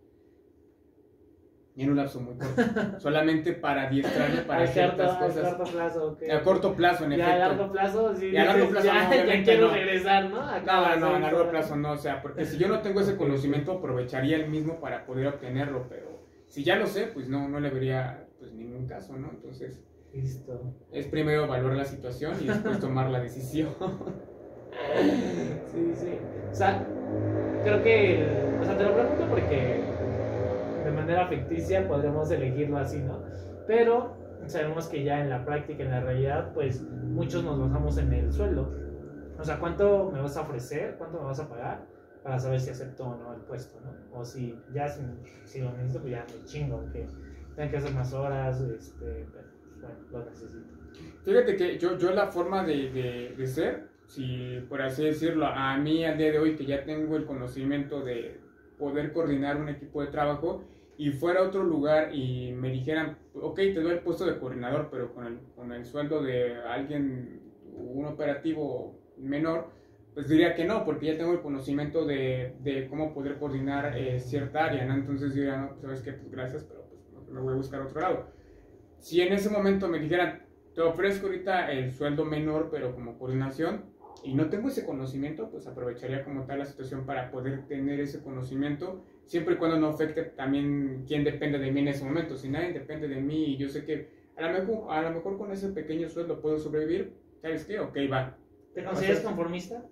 en un lapso muy corto, solamente para adiestrarme para ciertas cosas. A corto plazo, okay. A corto plazo, en efecto. Ya a largo plazo, sí. Y a largo plazo, ya quiero regresar, ¿no? No, a largo plazo no, o sea, porque si yo no tengo ese conocimiento, aprovecharía el mismo para poder obtenerlo, pero si ya lo sé, pues no le vería pues ningún caso, ¿no? Entonces, listo. Es primero evaluar la situación y después tomar la decisión. Sí. O sea, creo que, te lo pregunto porque de manera ficticia podremos elegirlo así, ¿no? Pero sabemos que ya en la práctica, en la realidad, pues muchos nos basamos en el sueldo. O sea, ¿cuánto me vas a ofrecer? ¿Cuánto me vas a pagar? Para saber si acepto o no el puesto, ¿no? O si ya si lo necesito, pues ya me chingo, aunque tenga que hacer más horas, pero bueno, lo necesito. Fíjate que yo la forma de ser, si por así decirlo, a mí al día de hoy que ya tengo el conocimiento de poder coordinar un equipo de trabajo y fuera a otro lugar y me dijeran, ok, te doy el puesto de coordinador, pero con el sueldo de alguien, un operativo menor, pues diría que no, porque ya tengo el conocimiento de cómo poder coordinar cierta área, ¿no? Entonces diría, no, sabes qué, pues gracias, pero pues me voy a buscar otro lado. Si en ese momento me dijeran, te ofrezco ahorita el sueldo menor, pero como coordinación, y no tengo ese conocimiento, pues aprovecharía como tal la situación para poder tener ese conocimiento, siempre y cuando no afecte también quién depende de mí en ese momento. Si nadie depende de mí y yo sé que a lo mejor con ese pequeño sueldo puedo sobrevivir, ¿sabes qué? Ok, va. ¿Te consideras conformista?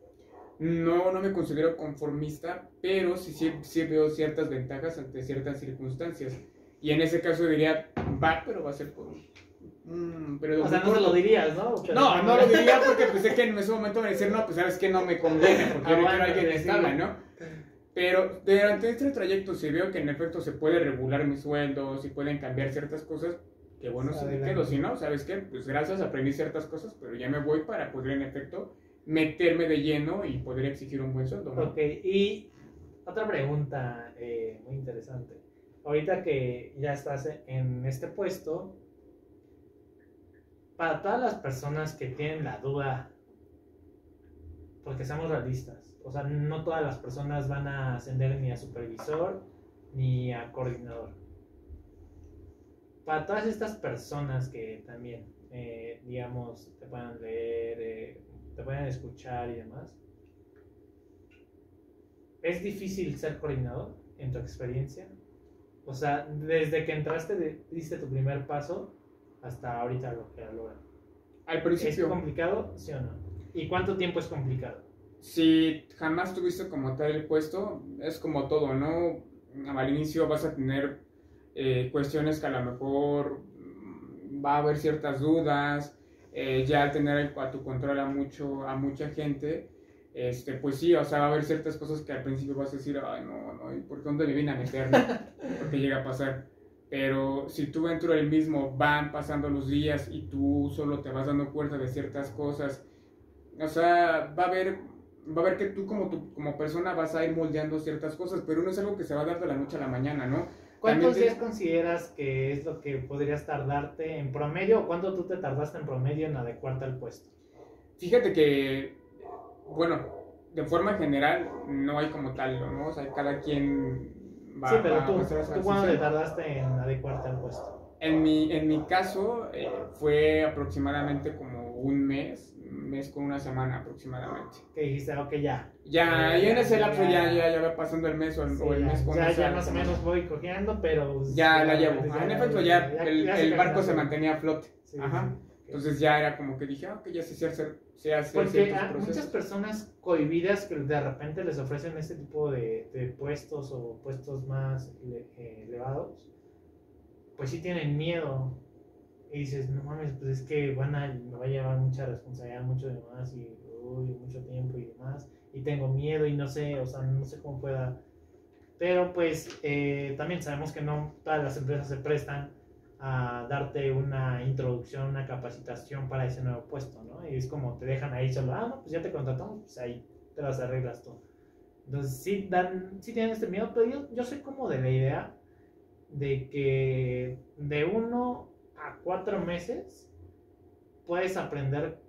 No me considero conformista, pero sí veo ciertas ventajas ante ciertas circunstancias. Y en ese caso diría, va, pero va a ser Pero o sea, no se lo dirías, ¿no? Pero no lo diría porque pues sé que en ese momento me decir, no, pues sabes que no me conviene, porque yo quiero a alguien sí. estable, ¿no? Pero durante este trayecto, si veo que en efecto se puede regular mi sueldo, si pueden cambiar ciertas cosas, que bueno, si me quedo, si no, ¿sabes qué? Pues gracias, aprendí ciertas cosas, pero ya me voy para poder en efecto meterme de lleno y poder exigir un buen sueldo, ¿no? Ok, y otra pregunta muy interesante. Ahorita que ya estás en este puesto, para todas las personas que tienen la duda, porque seamos realistas, o sea, no todas las personas van a ascender ni a supervisor ni a coordinador. Para todas estas personas que también, digamos, te puedan leer, te puedan escuchar y demás, ¿es difícil ser coordinador en tu experiencia? O sea, desde que entraste, diste tu primer paso hasta ahorita lo que logran. Al principio. ¿Es complicado, sí o no? ¿Y cuánto tiempo es complicado? Si jamás tuviste como tal el puesto, es como todo, ¿no? Al inicio vas a tener cuestiones que a lo mejor va a haber ciertas dudas, ya al tener a tu control a mucha gente, pues sí, o sea, va a haber ciertas cosas que al principio vas a decir, ay, no, ¿y por dónde me vine a meter? Porque llega a pasar. Pero si tú dentro del mismo van pasando los días y tú solo te vas dando cuenta de ciertas cosas, o sea, va a haber que tú como persona vas a ir moldeando ciertas cosas, pero no es algo que se va a dar de la noche a la mañana, ¿no? ¿Cuántos días consideras que es lo que podrías tardarte en promedio o cuánto tú te tardaste en promedio en adecuarte al puesto? Fíjate que, bueno, de forma general no hay como tal, ¿no? O sea, cada quien va sí, pero a tú ¿cuándo te decisión. tardaste en adecuarte al puesto? En mi caso fue aproximadamente como un mes con una semana aproximadamente. Que dijiste, ok, ya. Y en ese lapso ya va pasando el mes o el mes con ya más o menos voy cojeando, pero... Ya la llevo. En efecto, ya el barco se mantiene mantenía a flote. Sí, Ajá. sí. Entonces ya era como que dije, ok, ya se hace Porque hay muchas personas cohibidas que de repente les ofrecen este tipo de puestos o puestos más elevados, pues sí tienen miedo. Y dices, no mames, pues es que me va a llevar mucha responsabilidad, mucho demás y mucho tiempo y demás. Y tengo miedo y no sé, o sea, no sé cómo pueda. Pero pues también sabemos que no todas las empresas se prestan a darte una introducción, una capacitación para ese nuevo puesto, ¿no? Y es como te dejan ahí solo, no, pues ya te contratamos, pues ahí te las arreglas tú. Entonces sí tienen este miedo, pero yo soy como de la idea de que de 1 a 4 meses puedes aprender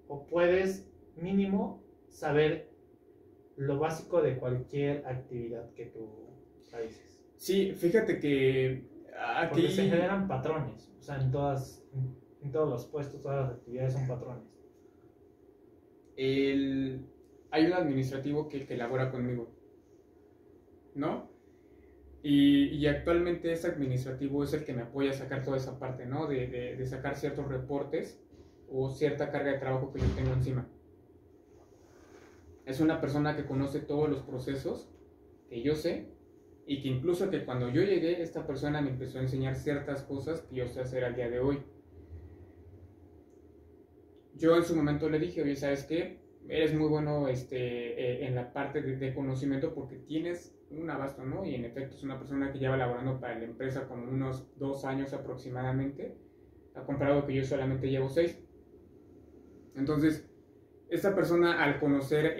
o puedes mínimo saber lo básico de cualquier actividad que tú realices. Sí, fíjate que aquí... Porque se generan patrones, o sea, en todos los puestos, todas las actividades son patrones. Hay un administrativo que elabora conmigo, ¿no? Y actualmente ese administrativo es el que me apoya a sacar toda esa parte, ¿no? De sacar ciertos reportes o cierta carga de trabajo que yo tengo encima. Es una persona que conoce todos los procesos que yo sé y que incluso que cuando yo llegué, esta persona me empezó a enseñar ciertas cosas que yo sé hacer al día de hoy. Yo en su momento le dije, oye, ¿sabes qué? Eres muy bueno en la parte de conocimiento porque tienes un abasto, ¿no? Y en efecto es una persona que lleva laborando para la empresa como unos 2 años aproximadamente, ha comparado que yo solamente llevo 6. Entonces, esta persona al conocer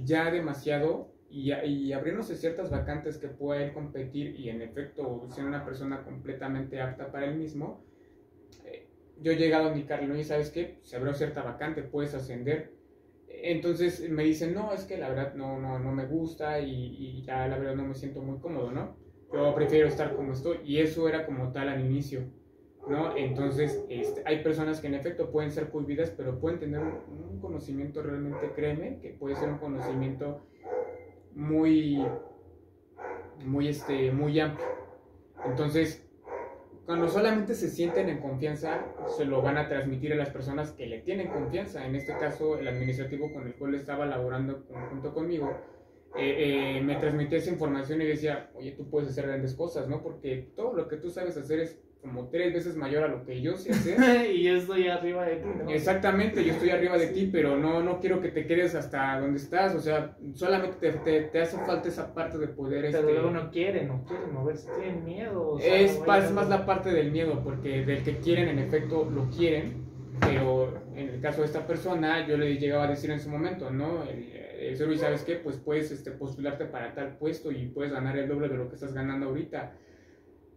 ya demasiado y abriéndose ciertas vacantes que pueda él competir y en efecto ser una persona completamente apta para él mismo, yo he llegado a indicarle, oye, ¿sabes qué? Se abrió cierta vacante, puedes ascender. Entonces me dicen, no, es que la verdad no me gusta y ya la verdad no me siento muy cómodo, ¿no? Yo prefiero estar como estoy y eso era como tal al inicio, ¿no? Entonces hay personas que en efecto pueden ser cohibidas, pero pueden tener un conocimiento realmente, créeme, que puede ser un conocimiento muy amplio. Entonces, cuando solamente se sienten en confianza, se lo van a transmitir a las personas que le tienen confianza. En este caso, el administrativo con el cual estaba laborando junto conmigo, me transmitía esa información y decía, oye, tú puedes hacer grandes cosas, ¿no? Porque todo lo que tú sabes hacer es como 3 veces mayor a lo que yo sé hacer. Y yo estoy arriba de ti, ¿no? Exactamente, yo estoy arriba de ti, pero no quiero que te quedes hasta donde estás, o sea, solamente te hace falta esa parte de poder... Pero luego no quieren moverse, tienen miedo. O sea, es más la parte del miedo, porque del que quieren, en efecto, lo quieren, pero en el caso de esta persona, yo le llegaba a decir en su momento, ¿no? Luis, ¿sabes qué? Pues puedes postularte para tal puesto y puedes ganar el doble de lo que estás ganando ahorita.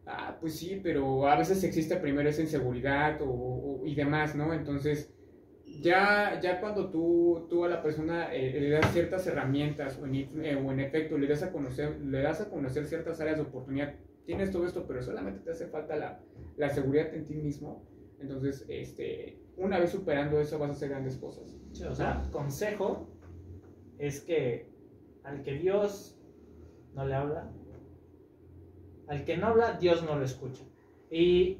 Ah, pues sí, pero a veces existe primero esa inseguridad y demás, ¿no? Entonces, ya cuando tú a la persona le das ciertas herramientas o en efecto le das a conocer ciertas áreas de oportunidad, tienes todo esto, pero solamente te hace falta la seguridad en ti mismo. Entonces, una vez superando eso vas a hacer grandes cosas. Sí, o sea, consejo es que al que Dios no le habla, al que no habla, Dios no lo escucha. Y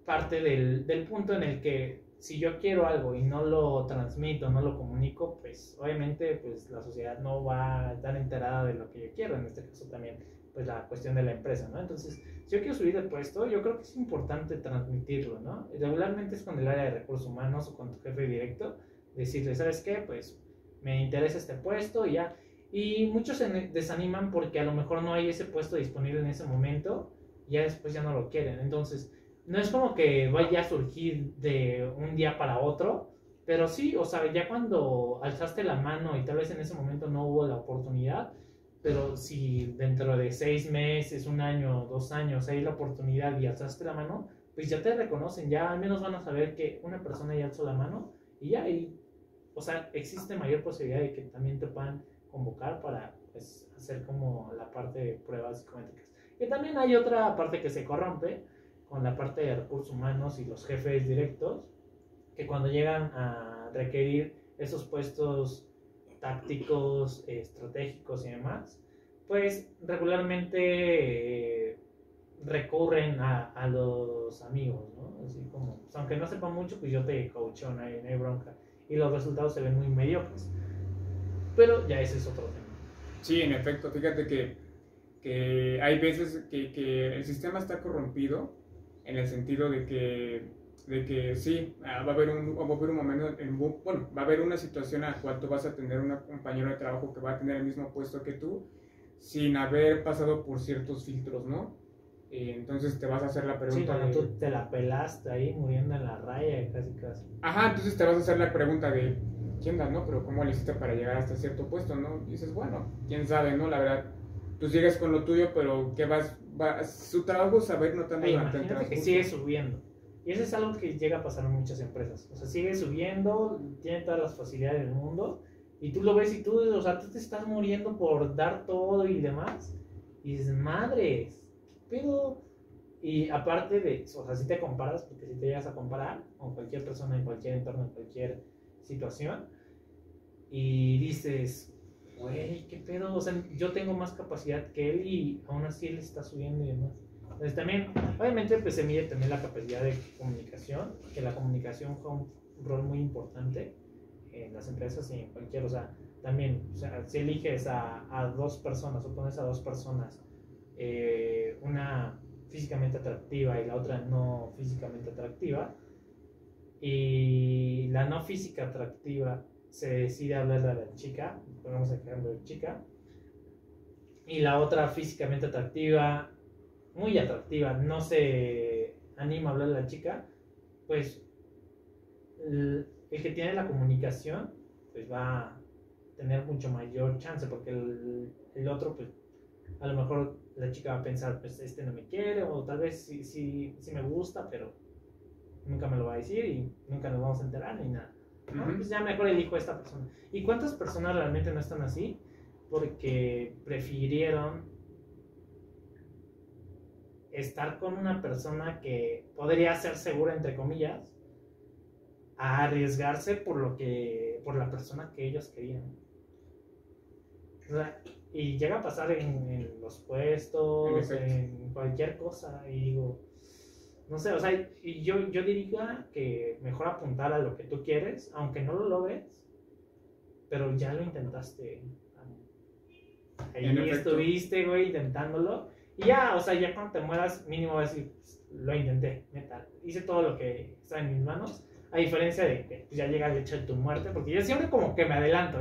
parte del punto en el que si yo quiero algo y no lo transmito, no lo comunico, pues obviamente pues la sociedad no va a estar enterada de lo que yo quiero. En este caso también pues la cuestión de la empresa, ¿no? Entonces, si yo quiero subir de puesto, yo creo que es importante transmitirlo, ¿no? Regularmente es con el área de recursos humanos o con tu jefe directo, decirle, ¿sabes qué? Pues me interesa este puesto y ya. Y muchos se desaniman porque a lo mejor no hay ese puesto disponible en ese momento y ya después ya no lo quieren. Entonces, no es como que vaya a surgir de un día para otro, pero sí, o sea, ya cuando alzaste la mano y tal vez en ese momento no hubo la oportunidad, pero si dentro de 6 meses, 1 año, 2 años hay la oportunidad y alzaste la mano, pues ya te reconocen, ya al menos van a saber que una persona ya alzó la mano y ya, o sea, existe mayor posibilidad de que también te puedan convocar para pues, hacer como la parte de pruebas psicométricas. Y también hay otra parte que se corrompe con la parte de recursos humanos y los jefes directos, que cuando llegan a requerir esos puestos tácticos, estratégicos y demás, pues regularmente recurren a los amigos, ¿no? Así como, pues, aunque no sepa mucho, pues yo te coacheo, no hay bronca. Y los resultados se ven muy mediocres. Pero ya ese es otro tema. Sí, en efecto, fíjate que hay veces que el sistema está corrompido en el sentido de que sí, va a haber un momento, va a haber una situación en la cual tú vas a tener un compañero de trabajo que va a tener el mismo puesto que tú sin haber pasado por ciertos filtros, ¿no? Entonces te vas a hacer la pregunta. Sí, cuando tú te la pelaste ahí muriendo en la raya, casi. Ajá, entonces te vas a hacer la pregunta de, ¿quién da, no? Pero ¿cómo le hiciste para llegar hasta cierto puesto, no? Y dices, bueno, quién sabe, ¿no? La verdad, tú sigues con lo tuyo, pero ¿qué su trabajo es saber notando durante el transcurso. Que sigue subiendo. Y eso es algo que llega a pasar en muchas empresas. O sea, sigue subiendo, tiene todas las facilidades del mundo, y tú lo ves y tú te estás muriendo por dar todo y demás. Y dices, madres, ¿qué pedo? Y aparte de, o sea, si te comparas, porque si te llegas a comparar con cualquier persona en cualquier entorno, en cualquier situación, y dices, güey, ¿qué pedo? O sea, yo tengo más capacidad que él y aún así él está subiendo y demás. Entonces también, obviamente, pues se mide también la capacidad de comunicación, que la comunicación juega un rol muy importante en las empresas y en cualquier, o sea, también, o sea, si eliges a 2 personas o pones a 2 personas, una físicamente atractiva y la otra no físicamente atractiva, y la no física atractiva se decide hablarle a la chica, ponemos el ejemplo de chica, y la otra físicamente atractiva, muy atractiva, no se anima a hablarle a la chica, pues el que tiene la comunicación pues va a tener mucho mayor chance, porque el otro pues a lo mejor la chica va a pensar, pues este no me quiere, o tal vez sí me gusta, pero nunca me lo va a decir y nunca nos vamos a enterar ni nada. ¿No? Pues ya mejor elijo a esta persona. ¿Y cuántas personas realmente no están así? Porque prefirieron estar con una persona que podría ser segura, entre comillas, a arriesgarse por la persona que ellos querían. O sea, y llega a pasar en los puestos, en cualquier cosa, y digo, no sé, o sea, y yo diría que mejor apuntar a lo que tú quieres, aunque no lo logres, pero ya lo intentaste. Ahí estuviste, güey, intentándolo, Y ya, o sea, ya cuando te mueras, mínimo vas a decir, pues, lo intenté, neta, hice todo lo que está en mis manos, a diferencia de que ya llega el hecho de tu muerte, porque yo siempre como que me adelanto,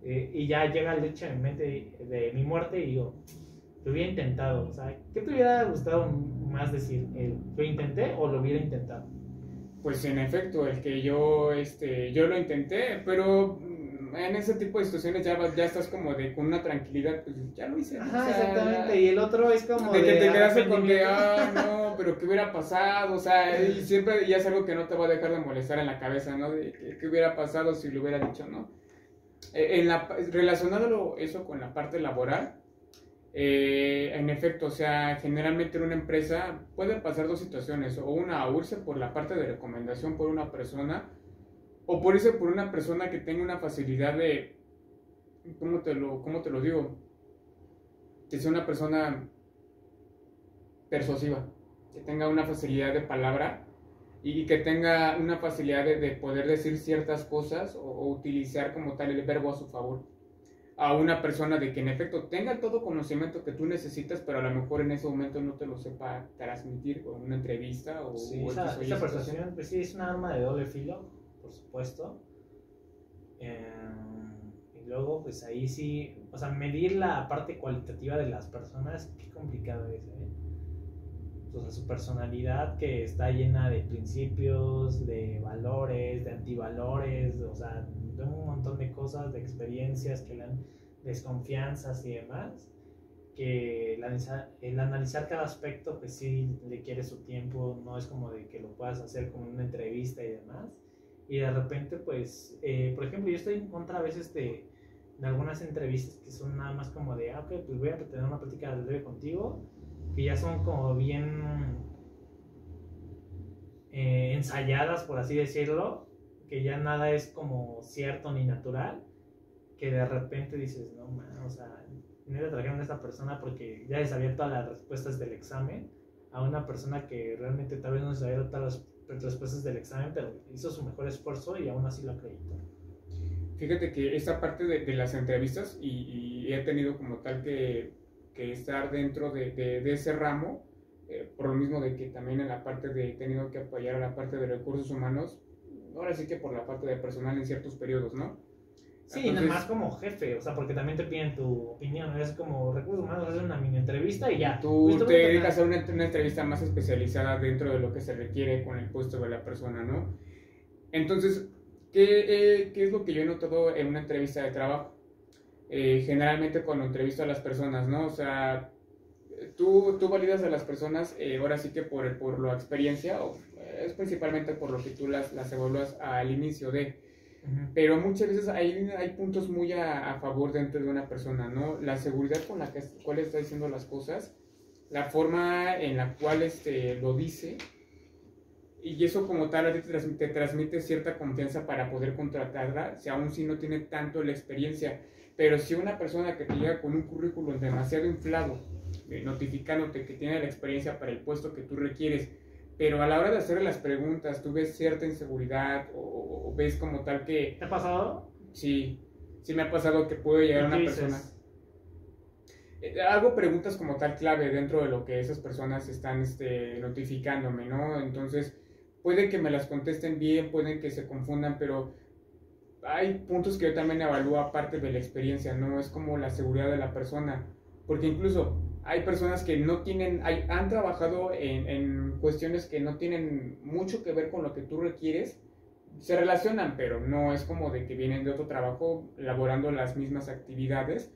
y ya llega el hecho en mente de mi muerte y digo, lo hubiera intentado, o sea, ¿qué te hubiera gustado más decir? ¿Lo intenté o lo hubiera intentado? Pues en efecto, el que yo lo intenté, pero en ese tipo de situaciones ya estás como de con una tranquilidad, pues ya lo hice. Ajá, o sea, exactamente, y el otro es como de que te quedaste con que, arrepentimiento. no, pero ¿qué hubiera pasado? O sea, y siempre ya es algo que no te va a dejar de molestar en la cabeza, ¿no? De qué hubiera pasado si lo hubiera dicho, ¿no? Relacionándolo eso con la parte laboral, en efecto, o sea, generalmente en una empresa pueden pasar dos situaciones, o una, o irse por la parte de recomendación por una persona, o por irse por una persona que tenga una facilidad de, cómo te lo digo? Que sea una persona persuasiva, que tenga una facilidad de palabra y que tenga una facilidad de poder decir ciertas cosas o utilizar como tal el verbo a su favor. A una persona de que en efecto tenga todo conocimiento que tú necesitas, pero a lo mejor en ese momento no te lo sepa transmitir en una entrevista o Sí, o esa situación. persuasión, pues sí, es un arma de doble filo, por supuesto. Y luego, pues ahí sí, o sea, medir la parte cualitativa de las personas, qué complicado es, ¿eh? O sea, su personalidad que está llena de principios, de valores, de antivalores, o sea, de un montón de cosas, de experiencias que le dan desconfianzas y demás, que el analizar cada aspecto, pues sí le quiere su tiempo, no es como de que lo puedas hacer como una entrevista y demás. Y de repente, pues, por ejemplo, yo estoy en contra a veces de algunas entrevistas que son nada más como de, ok, pues voy a tener una plática breve contigo, que ya son como bien ensayadas, por así decirlo, que ya nada es como cierto ni natural, que de repente dices, no, man, o sea, neta trajeron a esta persona porque ya se sabía todas las respuestas del examen, a una persona que realmente tal vez no se sabía todas las respuestas del examen, pero hizo su mejor esfuerzo y aún así lo acreditó. Fíjate que esta parte de las entrevistas, y he tenido como tal que estar dentro de ese ramo, por lo mismo de que también en la parte he tenido que apoyar a la parte de recursos humanos, ahora sí que por la parte de personal en ciertos periodos, ¿no? Sí, entonces, nada más como jefe, o sea, porque también te piden tu opinión, es como recursos humanos, haces una mini entrevista y ya. Tú te dedicas a una entrevista más especializada dentro de lo que se requiere con el puesto de la persona, ¿no? Entonces, ¿qué es lo que yo he notado en una entrevista de trabajo? Generalmente cuando entrevisto a las personas, ¿no? O sea, tú validas a las personas, ahora sí que por la experiencia, o es principalmente por lo que tú las evalúas al inicio de... Pero muchas veces hay puntos muy a favor dentro de una persona, ¿no? La seguridad con la cual está diciendo las cosas, la forma en la cual lo dice, y eso como tal a ti te transmite cierta confianza para poder contratarla, si aún si no tiene tanto la experiencia. Pero si una persona que te llega con un currículum demasiado inflado, notificándote que tiene la experiencia para el puesto que tú requieres, pero a la hora de hacerle las preguntas tú ves cierta inseguridad o ves como tal que... ¿Te ha pasado? Sí me ha pasado que puede llegar una persona... Hago preguntas como tal clave dentro de lo que esas personas están notificándome, ¿no? Entonces, puede que me las contesten bien, pueden que se confundan, pero hay puntos que yo también evalúo aparte de la experiencia, ¿no? Es como la seguridad de la persona, porque incluso hay personas que no tienen, han trabajado en cuestiones que no tienen mucho que ver con lo que tú requieres, se relacionan, pero no es como de que vienen de otro trabajo elaborando las mismas actividades,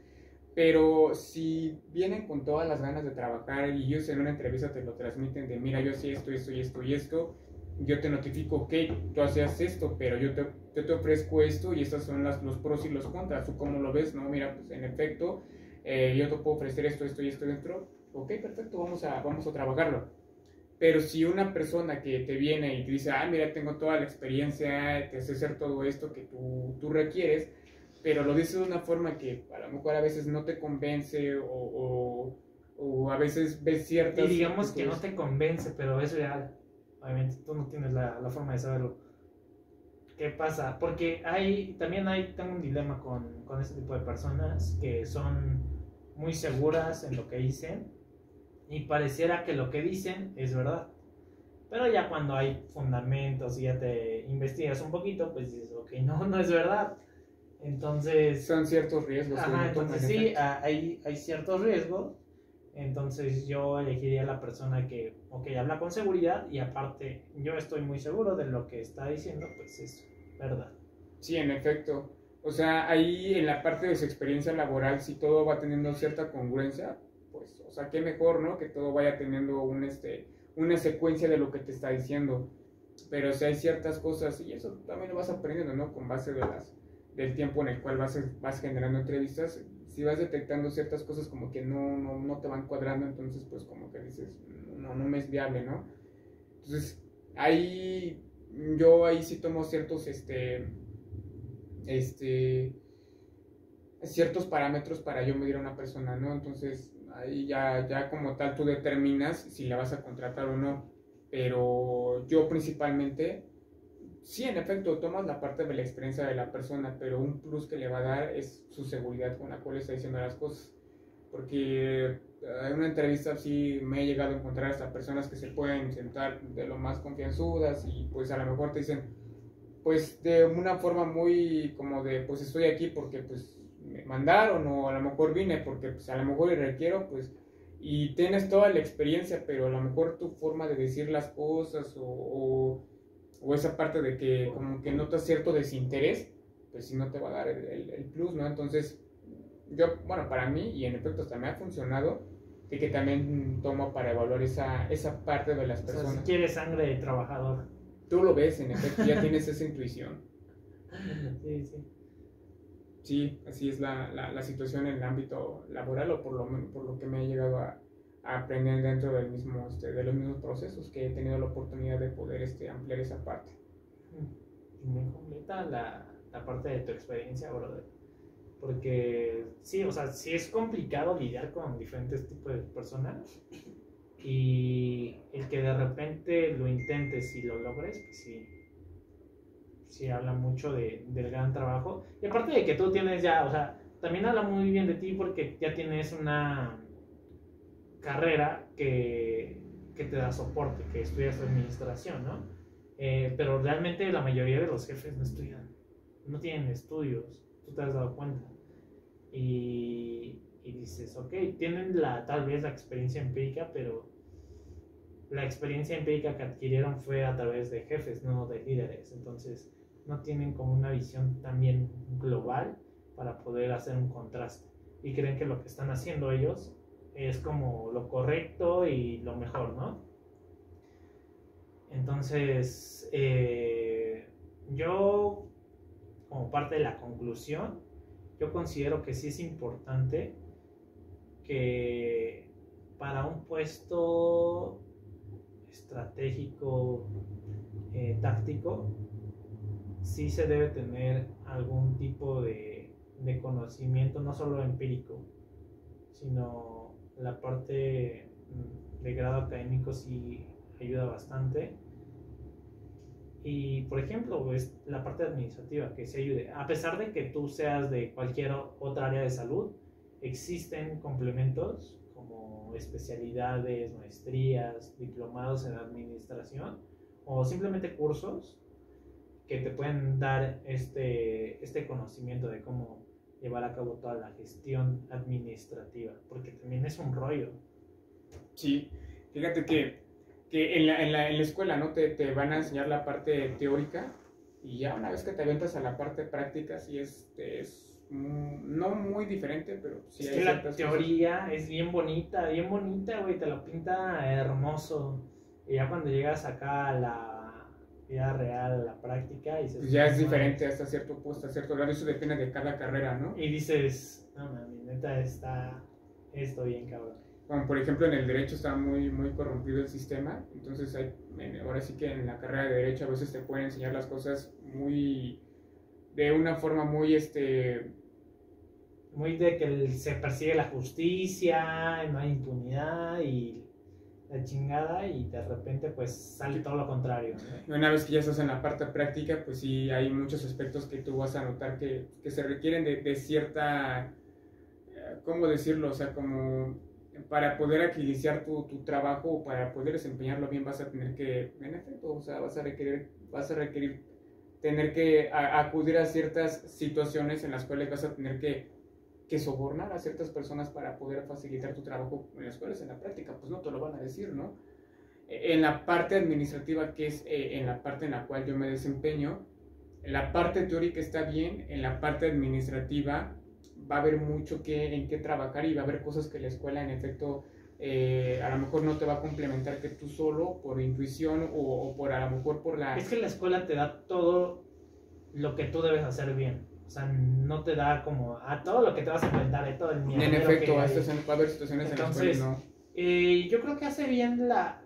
pero si vienen con todas las ganas de trabajar y ellos en una entrevista te lo transmiten de mira, yo hacía esto, esto y esto y esto, yo te notifico, ok, tú hacías esto, pero yo te ofrezco esto y estos son los pros y los contras, ¿tú cómo lo ves? No, mira, pues en efecto, yo te puedo ofrecer esto, esto y esto dentro, ok, perfecto, vamos a trabajarlo. Pero si una persona que te viene y te dice, mira, tengo toda la experiencia, te sé hacer todo esto que tú requieres, pero lo dices de una forma que a lo mejor a veces no te convence o a veces ves ciertas... Y digamos que no te convence, pero es real. Obviamente tú no tienes la forma de saberlo. ¿Qué pasa? Porque tengo un dilema con este tipo de personas que son muy seguras en lo que dicen, y pareciera que lo que dicen es verdad. Pero ya cuando hay fundamentos y ya te investigas un poquito, pues dices, ok, no es verdad. Entonces... Son ciertos riesgos. Ajá, entonces sí, hay ciertos riesgos. Entonces yo elegiría a la persona que, ok, habla con seguridad y aparte yo estoy muy seguro de lo que está diciendo, pues es verdad. Sí, en efecto. O sea, ahí en la parte de su experiencia laboral, si todo va teniendo cierta congruencia, pues, o sea, qué mejor, ¿no? Que todo vaya teniendo una secuencia de lo que te está diciendo. Pero si hay ciertas cosas, y eso también lo vas aprendiendo, ¿no? Con base del tiempo en el cual vas generando entrevistas, si vas detectando ciertas cosas como que no te van cuadrando, entonces pues como que dices, no me es viable, ¿no? Entonces, yo ahí sí tomo ciertos, ciertos parámetros para yo medir a una persona, ¿no? Entonces, ahí ya como tal tú determinas si la vas a contratar o no. Pero yo principalmente, sí, en efecto, tomas la parte de la experiencia de la persona, pero un plus que le va a dar es su seguridad con la cual está diciendo las cosas. Porque en una entrevista así me he llegado a encontrar hasta personas que se pueden sentar de lo más confianzudas y pues a lo mejor te dicen, pues de una forma muy como de, pues estoy aquí porque pues me mandaron o a lo mejor vine porque pues a lo mejor y requiero, pues, y tienes toda la experiencia, pero a lo mejor tu forma de decir las cosas o esa parte de que como que notas cierto desinterés, pues sí no te va a dar el plus, ¿no? Entonces, yo, bueno, para mí, y en efecto hasta me ha funcionado, de que también tomo para evaluar esa parte de las personas. O sea, si quieres sangre de trabajador. Tú lo ves, en efecto, ya tienes esa intuición. Sí. Sí, así es la situación en el ámbito laboral o por lo que me he llegado a aprender dentro del mismo, de los mismos procesos que he tenido la oportunidad de poder ampliar esa parte. Muy completa la parte de tu experiencia, brother. Porque sí, o sea, sí es complicado lidiar con diferentes tipos de personas y el que de repente lo intentes y lo logres, pues sí habla mucho del gran trabajo. Y aparte de que tú tienes ya, o sea, también habla muy bien de ti porque ya tienes una carrera que te da soporte, que estudias administración, ¿no? Pero realmente la mayoría de los jefes no estudian, no tienen estudios, tú te has dado cuenta. Y dices, ok, tienen tal vez la experiencia empírica, pero la experiencia empírica que adquirieron fue a través de jefes, no de líderes. Entonces, no tienen como una visión también global para poder hacer un contraste. Y creen que lo que están haciendo ellos es como lo correcto y lo mejor, ¿no? Entonces, yo, como parte de la conclusión, yo considero que sí es importante que para un puesto estratégico, táctico, sí se debe tener algún tipo de conocimiento, no solo empírico, sino la parte de grado académico sí ayuda bastante. Y por ejemplo, pues, la parte administrativa que se ayude, a pesar de que tú seas de cualquier otra área de salud, existen complementos como especialidades, maestrías, diplomados en administración o simplemente cursos que te pueden dar este conocimiento de cómo llevar a cabo toda la gestión administrativa, porque también es un rollo. Sí, fíjate que en la escuela, ¿no? Te van a enseñar la parte teórica y ya una vez que te aventas a la parte práctica, sí es no muy diferente, pero sí hay la teoría cosas. Es bien bonita, güey, te lo pinta hermoso. Y ya cuando llegas acá a la vida real, a la práctica, y pues ya es diferente hasta cierto grado, eso depende de cada carrera, ¿no? Y dices, no mami, neta está esto bien cabrón. Como por ejemplo en el derecho está muy corrompido el sistema, entonces ahora sí que en la carrera de derecho a veces te pueden enseñar las cosas de una forma muy de que se persigue la justicia, no hay impunidad y la chingada, y de repente pues sale todo lo contrario, ¿no? Y una vez que ya estás en la parte práctica, pues sí hay muchos aspectos que tú vas a notar que se requieren de cierta, ¿cómo decirlo? O sea, como para poder agilizar tu trabajo o para poder desempeñarlo bien vas a tener que, en efecto, o sea, vas a requerir tener que acudir a ciertas situaciones en las cuales vas a tener que sobornar a ciertas personas para poder facilitar tu trabajo en las cuales en la práctica, pues no te lo van a decir, ¿no? En la parte administrativa, que es en la parte en la cual yo me desempeño, la parte teórica está bien, en la parte administrativa va a haber mucho en qué trabajar y va a haber cosas que la escuela en efecto a lo mejor no te va a complementar que tú solo por intuición o por a lo mejor por la... Es que la escuela te da todo lo que tú debes hacer bien. O sea, no te da como a todo lo que te vas a enfrentar, todo el miedo. En efecto, va a haber situaciones entonces, en las cuales no. Yo creo que hace bien la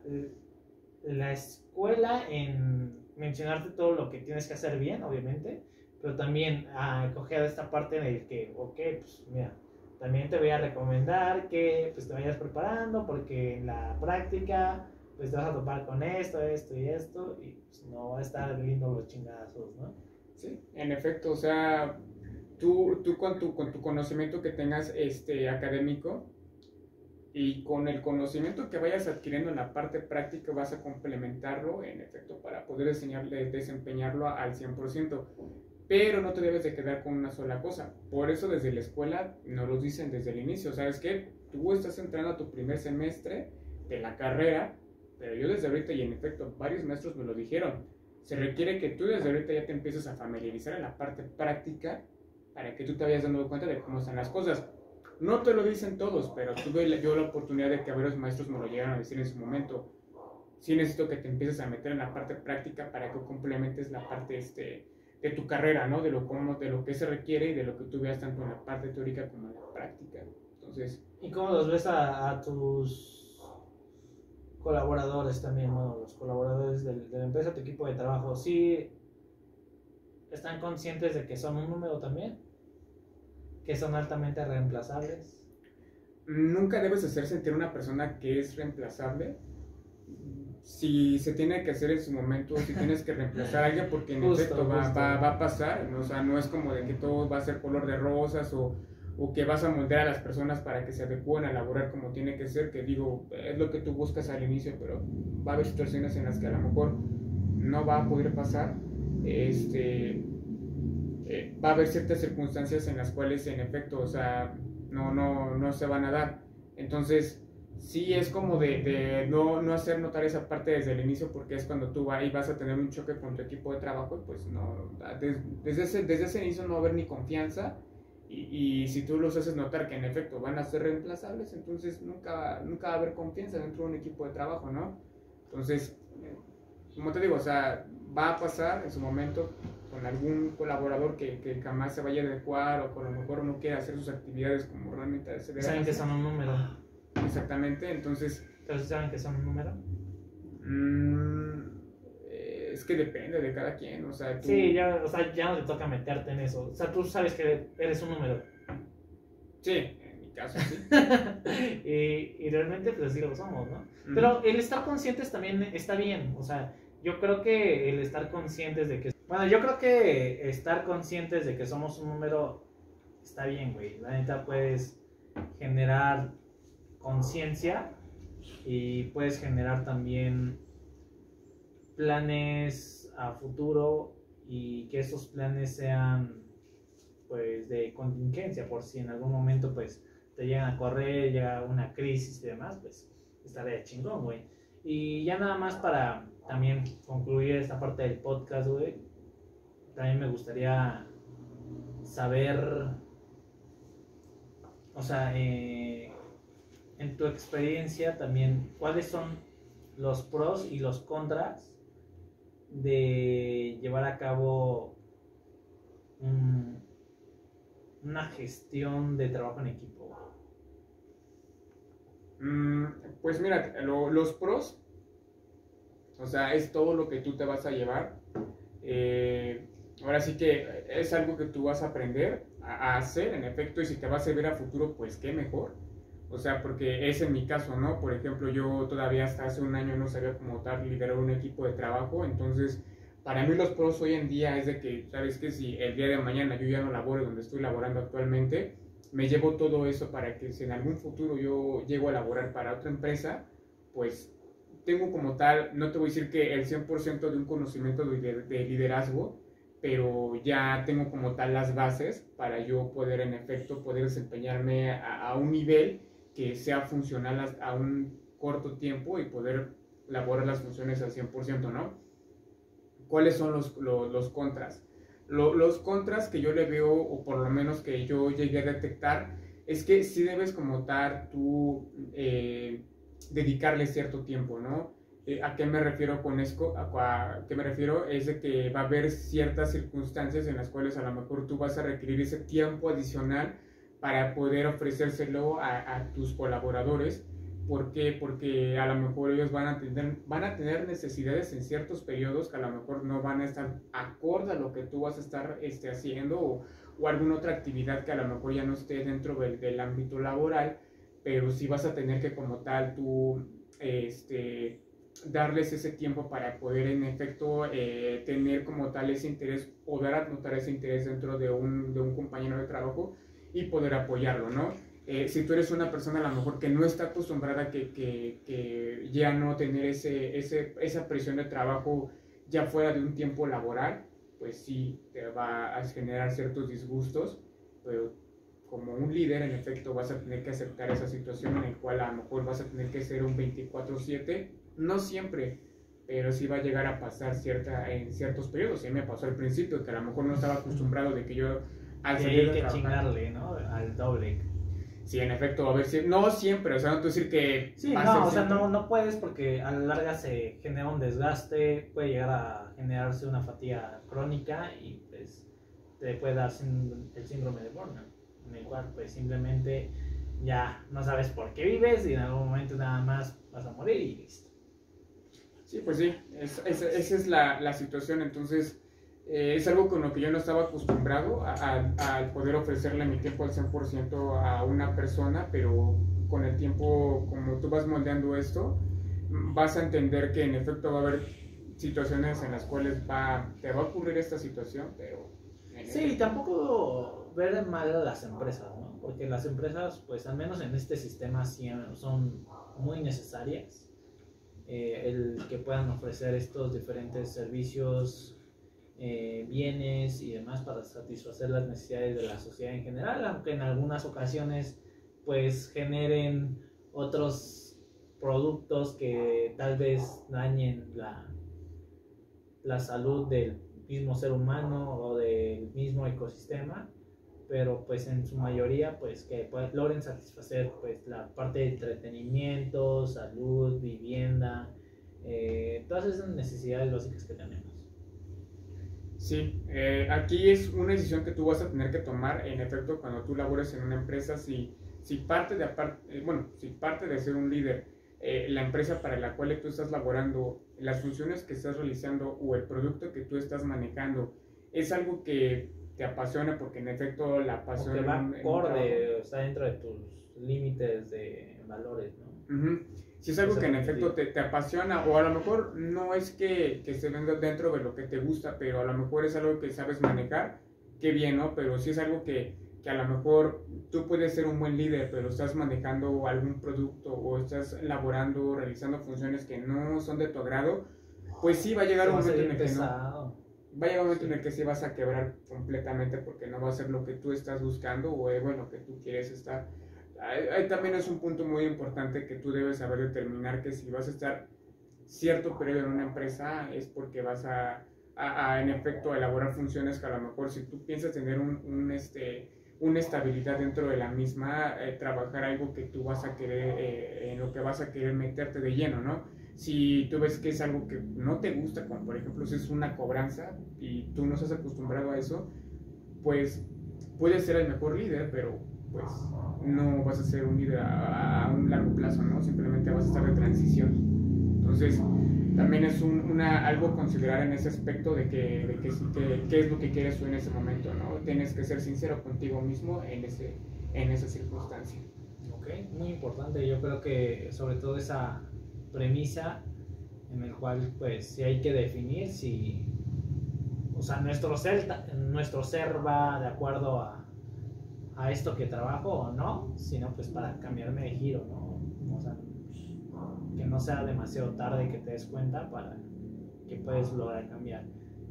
escuela en mencionarte todo lo que tienes que hacer bien, obviamente, pero también coger esta parte en el que, ok, pues mira, también te voy a recomendar que pues te vayas preparando porque en la práctica pues te vas a topar con esto y esto y pues no va a estar lindo los chingazos, ¿no? Sí, en efecto, o sea, tú con tu conocimiento que tengas académico y con el conocimiento que vayas adquiriendo en la parte práctica vas a complementarlo, en efecto, para poder desempeñarlo al 100%. Pero no te debes de quedar con una sola cosa. Por eso desde la escuela nos lo dicen desde el inicio. ¿Sabes qué? Tú estás entrando a tu primer semestre de la carrera, pero yo desde ahorita, y en efecto varios maestros me lo dijeron, se requiere que tú desde ahorita ya te empieces a familiarizar en la parte práctica para que tú te vayas dando cuenta de cómo están las cosas. No te lo dicen todos, pero tuve yo la oportunidad de que varios maestros me lo llegaron a decir en su momento. Sí necesito que te empieces a meter en la parte práctica para que complementes la parte de tu carrera, ¿no? De lo que se requiere y de lo que tú veas tanto en la parte teórica como en la práctica. Entonces... ¿Y cómo los ves a tus colaboradores también, ¿no? Los colaboradores de la empresa, tu equipo de trabajo, ¿sí están conscientes de que son un número también? ¿Que son altamente reemplazables? Nunca debes hacer sentir a una persona que es reemplazable. Si se tiene que hacer en su momento, si tienes que reemplazar a alguien, porque en efecto va a pasar, o sea, no es como de que todo va a ser color de rosas o que vas a moldear a las personas para que se adecúen a laborar como tiene que ser, que digo, es lo que tú buscas al inicio, pero va a haber situaciones en las que a lo mejor no va a poder pasar, va a haber ciertas circunstancias en las cuales en efecto, o sea, no se van a dar, entonces... Sí, es como de no hacer notar esa parte desde el inicio porque es cuando tú vas a tener un choque con tu equipo de trabajo y pues no, desde ese inicio no va a haber ni confianza y si tú los haces notar que en efecto van a ser reemplazables, entonces nunca va a haber confianza dentro de un equipo de trabajo, ¿no? Entonces, como te digo, o sea, va a pasar en su momento con algún colaborador que jamás se vaya a adecuar o que a lo mejor no quiera hacer sus actividades como realmente se debe. Saben que son un número. Exactamente, entonces... ¿Pero saben que son un número? Es que depende de cada quien, o sea... Sí, ya no te toca meterte en eso. O sea, tú sabes que eres un número. Sí, en mi caso, sí. y realmente, pues así lo somos, ¿no? Pero el estar conscientes también está bien. O sea, yo creo que el estar conscientes de que... Bueno, yo creo que estar conscientes de que somos un número está bien, güey. La neta, puedes generar conciencia y puedes generar también planes a futuro y que esos planes sean pues de contingencia por si en algún momento pues te llegan a correr, llega una crisis y demás, pues estaría chingón, güey. Y ya nada más para también concluir esta parte del podcast, güey, también me gustaría saber, o sea, en tu experiencia también, ¿cuáles son los pros y los contras de llevar a cabo una gestión de trabajo en equipo? Pues mira, los pros, o sea, es todo lo que tú te vas a llevar. Ahora sí que es algo que tú vas a aprender a hacer, en efecto, y si te va a servir a futuro, pues qué mejor. O sea, porque es en mi caso, ¿no? Por ejemplo, yo todavía hasta hace un año no sabía cómo tal liderar un equipo de trabajo, entonces para mí los pros hoy en día es de que, ¿sabes qué? Si el día de mañana yo ya no laboro donde estoy laborando actualmente, me llevo todo eso para que si en algún futuro yo llego a laborar para otra empresa, pues tengo como tal, no te voy a decir que el 100% de un conocimiento de liderazgo, pero ya tengo como tal las bases para yo poder en efecto poder desempeñarme a un nivel que sea funcional a un corto tiempo y poder elaborar las funciones al 100%, ¿no? ¿Cuáles son los contras? Los contras que yo le veo, o por lo menos que yo llegué a detectar, es que sí debes como tal tú dedicarle cierto tiempo, ¿no? ¿A qué me refiero con esto? ¿A qué me refiero? Es de que va a haber ciertas circunstancias en las cuales a lo mejor tú vas a requerir ese tiempo adicional para poder ofrecérselo a tus colaboradores. ¿Por qué? Porque a lo mejor ellos van a tener necesidades en ciertos periodos que a lo mejor no van a estar acorde a lo que tú vas a estar haciendo o alguna otra actividad que a lo mejor ya no esté dentro del ámbito laboral, pero sí vas a tener que como tal tú darles ese tiempo para poder en efecto tener como tal ese interés, poder anotar ese interés dentro de un compañero de trabajo y poder apoyarlo, ¿no? Si tú eres una persona a lo mejor que no está acostumbrada que ya no tener esa presión de trabajo ya fuera de un tiempo laboral, pues sí te va a generar ciertos disgustos, pero como un líder en efecto vas a tener que aceptar esa situación en la cual a lo mejor vas a tener que ser un 24/7, no siempre, pero sí va a llegar a pasar en ciertos periodos. Sí me pasó al principio que a lo mejor no estaba acostumbrado de que yo al salir de trabajar, chingarle, ¿no? Al doble. Sí, en efecto, a ver si no siempre, o sea, no te decir que sí, no, o sea, no puedes porque a la larga se genera un desgaste, puede llegar a generarse una fatiga crónica y pues te puede dar el síndrome de burnout, en el cual pues simplemente ya no sabes por qué vives y en algún momento nada más vas a morir y listo. Sí, pues sí, esa es la situación. Entonces es algo con lo que yo no estaba acostumbrado al poder ofrecerle mi tiempo al 100% a una persona, pero con el tiempo, como tú vas moldeando esto, vas a entender que en efecto va a haber situaciones en las cuales te va a ocurrir esta situación, pero... Sí, tampoco ver mal a las empresas, ¿no? Porque las empresas, pues al menos en este sistema sí son muy necesarias. El que puedan ofrecer estos diferentes servicios, bienes y demás para satisfacer las necesidades de la sociedad en general, aunque en algunas ocasiones pues generen otros productos que tal vez dañen la salud del mismo ser humano o del mismo ecosistema, pero pues en su mayoría pues que logren satisfacer pues la parte de entretenimiento, salud, vivienda, todas esas necesidades básicas que tenemos. Sí, aquí es una decisión que tú vas a tener que tomar en efecto cuando tú labores en una empresa. Si parte de ser un líder, la empresa para la cual tú estás laborando, las funciones que estás realizando o el producto que tú estás manejando es algo que te apasiona, porque en efecto la pasión que va acorde, está dentro de tus límites de valores, ¿no? Uh-huh. Si es algo que en efecto te apasiona, o a lo mejor no es que se venga dentro de lo que te gusta, pero a lo mejor es algo que sabes manejar, qué bien, ¿no? Pero si es algo que a lo mejor tú puedes ser un buen líder, pero estás manejando algún producto o estás elaborando, realizando funciones que no son de tu agrado, pues sí va a llegar un momento en el que no. Va a llegar un momento en el que sí vas a quebrar completamente porque no va a ser lo que tú estás buscando o lo que tú quieres estar. Ahí también es un punto muy importante que tú debes saber determinar, que si vas a estar cierto periodo en una empresa es porque vas a en efecto elaborar funciones que a lo mejor si tú piensas tener una estabilidad dentro de la misma, trabajar algo que tú vas a querer, en lo que vas a querer meterte de lleno, ¿no? Si tú ves que es algo que no te gusta, como por ejemplo si es una cobranza y tú no estás acostumbrado a eso, pues puedes ser el mejor líder, pero pues no vas a ser un líder a un largo plazo, ¿no? Simplemente vas a estar de transición. Entonces también es algo a considerar en ese aspecto de qué es lo que quieres tú en ese momento, ¿no? Tienes que ser sincero contigo mismo en esa circunstancia. Ok, muy importante. Yo creo que sobre todo esa premisa en el cual pues sí hay que definir si, o sea, nuestro ser va de acuerdo a a esto que trabajo o no, sino pues para cambiarme de giro, ¿no? O sea, que no sea demasiado tarde que te des cuenta para que puedes lograr cambiar.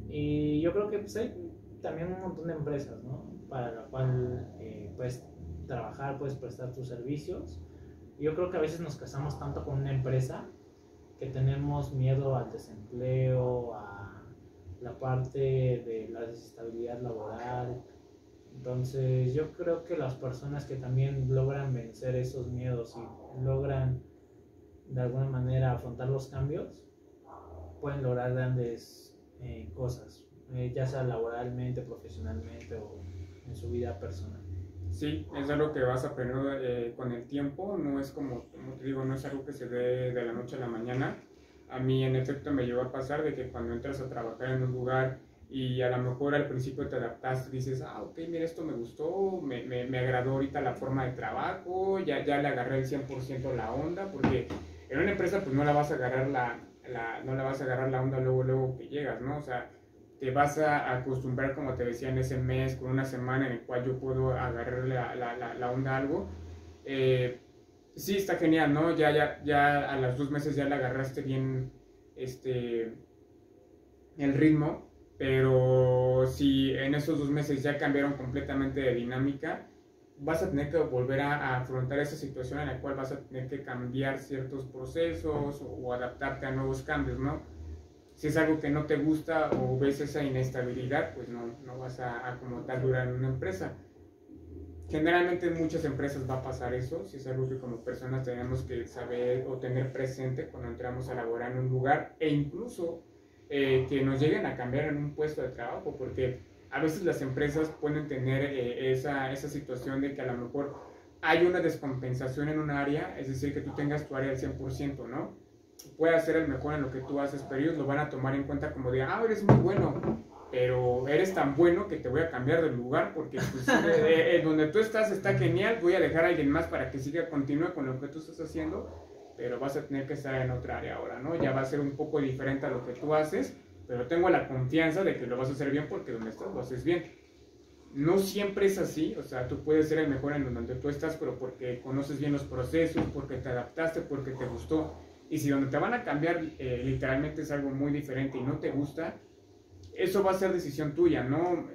Y yo creo que pues hay también un montón de empresas, ¿no? Para la cual puedes trabajar, puedes prestar tus servicios. Yo creo que a veces nos casamos tanto con una empresa que tenemos miedo al desempleo, a la parte de la desestabilidad laboral. Entonces yo creo que las personas que también logran vencer esos miedos y logran de alguna manera afrontar los cambios, pueden lograr grandes cosas, ya sea laboralmente, profesionalmente o en su vida personal. Sí, es algo que vas aprendiendo con el tiempo, no es como te digo, no es algo que se dé de la noche a la mañana. A mí en efecto me llegó a pasar de que cuando entras a trabajar en un lugar y a lo mejor al principio te adaptaste, dices, ok, mira, esto me gustó, me agradó ahorita la forma de trabajo, ya le agarré el 100% la onda, porque en una empresa pues no la vas a agarrar no la vas a agarrar la onda luego que llegas, ¿no? O sea, te vas a acostumbrar, como te decía, en ese mes, con una semana en el cual yo puedo agarrar la onda a algo. Sí, está genial, ¿no? Ya a los 2 meses ya le agarraste bien el ritmo, pero si en esos 2 meses ya cambiaron completamente de dinámica, vas a tener que volver a afrontar esa situación en la cual vas a tener que cambiar ciertos procesos o adaptarte a nuevos cambios, ¿no? Si es algo que no te gusta o ves esa inestabilidad, pues no vas a como tal durar en una empresa. Generalmente en muchas empresas va a pasar eso, si es algo que como personas tenemos que saber o tener presente cuando entramos a laborar en un lugar, e incluso que nos lleguen a cambiar en un puesto de trabajo, porque a veces las empresas pueden tener esa situación de que a lo mejor hay una descompensación en un área, es decir, que tú tengas tu área al 100%, ¿no? Puedas ser el mejor en lo que tú haces, pero ellos lo van a tomar en cuenta como de, eres muy bueno, pero eres tan bueno que te voy a cambiar de lugar porque pues, donde tú estás está genial, voy a dejar a alguien más para que continúe con lo que tú estás haciendo, pero vas a tener que estar en otra área ahora, ¿no? Ya va a ser un poco diferente a lo que tú haces, pero tengo la confianza de que lo vas a hacer bien porque donde estás lo haces bien. No siempre es así, o sea, tú puedes ser el mejor en donde tú estás, pero porque conoces bien los procesos, porque te adaptaste, porque te gustó. Y si donde te van a cambiar literalmente es algo muy diferente y no te gusta, eso va a ser decisión tuya, ¿no?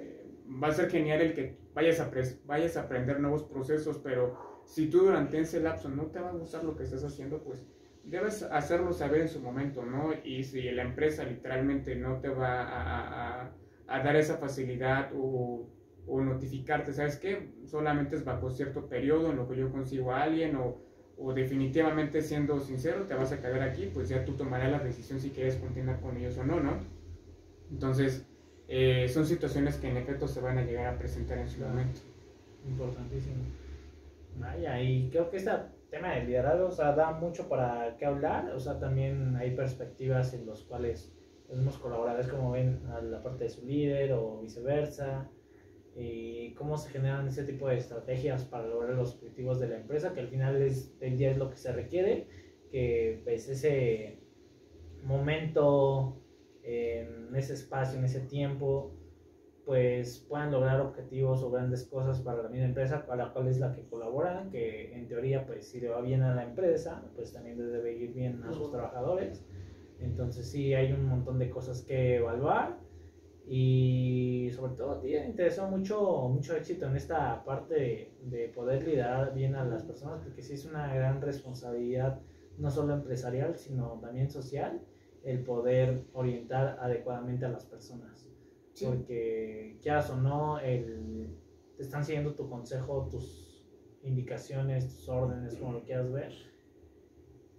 Va a ser genial el que vayas a aprender nuevos procesos, pero si tú durante ese lapso no te va a gustar lo que estás haciendo, pues debes hacerlo saber en su momento, ¿no? Y si la empresa literalmente no te va a dar esa facilidad o notificarte, ¿sabes qué? Solamente es bajo cierto periodo en lo que yo consigo a alguien o definitivamente siendo sincero te vas a quedar aquí, pues ya tú tomarás la decisión si quieres continuar con ellos o no, ¿no? Entonces, son situaciones que en efecto se van a llegar a presentar en su momento. Importantísimo. Vaya, y creo que este tema del liderazgo, o sea, da mucho para qué hablar, o sea, también hay perspectivas en las cuales podemos colaborar, es como ven a la parte de su líder o viceversa, y cómo se generan ese tipo de estrategias para lograr los objetivos de la empresa, que al final del día es lo que se requiere, que pues ese momento, en ese espacio, en ese tiempo, pues puedan lograr objetivos o grandes cosas para la misma empresa para la cual es la que colaboran, que en teoría pues si le va bien a la empresa, pues también le debe ir bien a sus trabajadores. Entonces sí hay un montón de cosas que evaluar y sobre todo a ti te interesó mucho éxito en esta parte de poder liderar bien a las personas, porque sí es una gran responsabilidad no solo empresarial sino también social el poder orientar adecuadamente a las personas. Sí. Porque quieras o no, te están siguiendo tu consejo, tus indicaciones, tus órdenes, como lo quieras ver.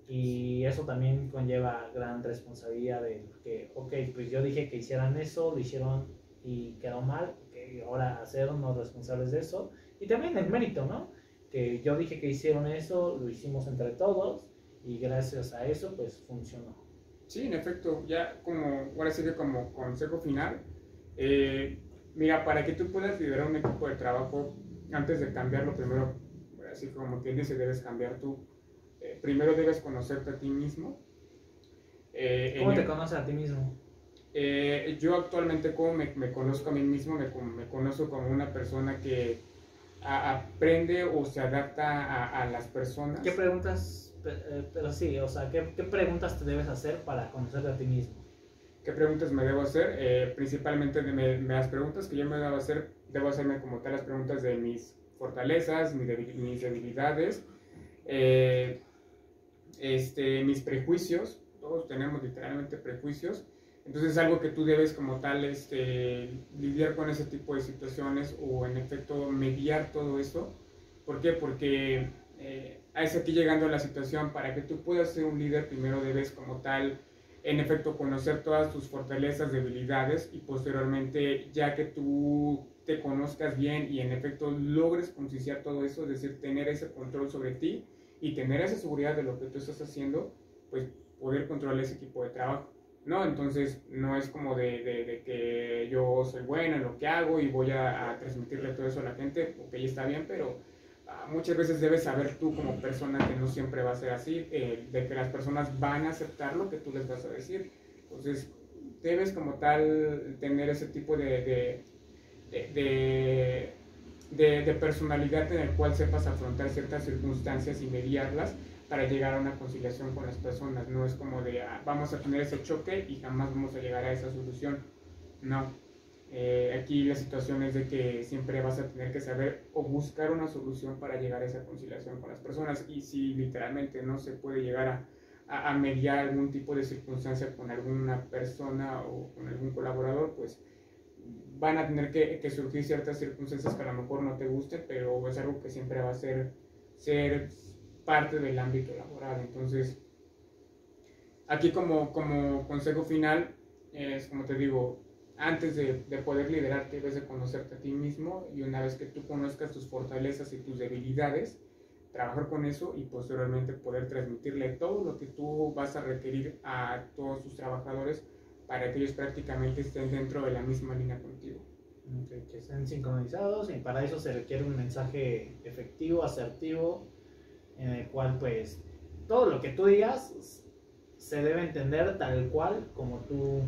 Y eso también conlleva gran responsabilidad de que, ok, pues yo dije que hicieran eso, lo hicieron y quedó mal, que ahora hacernos responsables de eso. Y también el mérito, ¿no? Que yo dije que hicieron eso, lo hicimos entre todos y gracias a eso pues funcionó. Sí, en efecto, ya ahora sí que como consejo final, mira, para que tú puedas liderar un equipo de trabajo, antes de cambiarlo, primero, así como quien dice, debes cambiar tú. Primero debes conocerte a ti mismo. ¿Cómo te conoces a ti mismo? Yo actualmente como me conozco a mí mismo, me conozco como una persona que aprende o se adapta a las personas. ¿Qué preguntas, pero sí, o sea, ¿qué preguntas te debes hacer para conocerte a ti mismo? ¿Qué preguntas me debo hacer? Principalmente las preguntas que yo me debo hacerme como tal las preguntas de mis fortalezas, mis debilidades, mis prejuicios. Todos tenemos literalmente prejuicios. Entonces es algo que tú debes como tal lidiar con ese tipo de situaciones o en efecto mediar todo eso. ¿Por qué? Porque es aquí llegando a la situación, para que tú puedas ser un líder primero debes como tal en efecto conocer todas tus fortalezas, debilidades y posteriormente ya que tú te conozcas bien y en efecto logres conciliar todo eso, es decir, tener ese control sobre ti y tener esa seguridad de lo que tú estás haciendo, pues poder controlar ese equipo de trabajo, ¿no? Entonces no es como de que yo soy bueno en lo que hago y voy a transmitirle todo eso a la gente, ok, está bien, pero muchas veces debes saber tú como persona que no siempre va a ser así, de que las personas van a aceptar lo que tú les vas a decir. Entonces debes como tal tener ese tipo de personalidad en el cual sepas afrontar ciertas circunstancias y mediarlas para llegar a una conciliación con las personas. No es como de vamos a tener ese choque y jamás vamos a llegar a esa solución. No. Aquí la situación es de que siempre vas a tener que saber o buscar una solución para llegar a esa conciliación con las personas, y si literalmente no se puede llegar a mediar algún tipo de circunstancia con alguna persona o con algún colaborador, pues van a tener que surgir ciertas circunstancias que a lo mejor no te gusten, pero es algo que siempre va a ser parte del ámbito laboral. Entonces aquí como consejo final es, como te digo, antes de poder liderarte debes de conocerte a ti mismo, y una vez que tú conozcas tus fortalezas y tus debilidades, trabajar con eso y posteriormente poder transmitirle todo lo que tú vas a requerir a todos tus trabajadores para que ellos prácticamente estén dentro de la misma línea contigo. Okay, que estén sincronizados, y para eso se requiere un mensaje efectivo, asertivo, en el cual pues todo lo que tú digas se debe entender tal cual como tú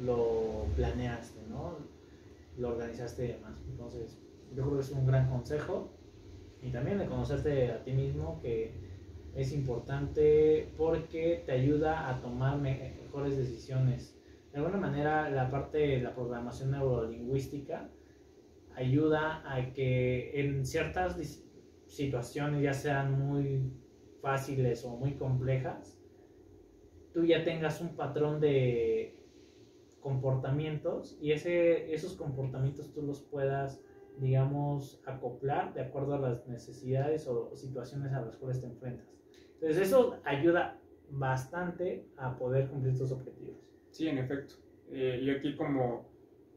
lo planeaste, ¿no? Lo organizaste y demás. Entonces, yo creo que es un gran consejo, y también de conocerte a ti mismo, que es importante porque te ayuda a tomar mejores decisiones. De alguna manera, la parte de la programación neurolingüística ayuda a que en ciertas situaciones, ya sean muy fáciles o muy complejas, tú ya tengas un patrón de comportamientos, y esos comportamientos tú los puedas, digamos, acoplar de acuerdo a las necesidades o situaciones a las cuales te enfrentas. Entonces eso ayuda bastante a poder cumplir tus objetivos. Sí, en efecto. Y aquí como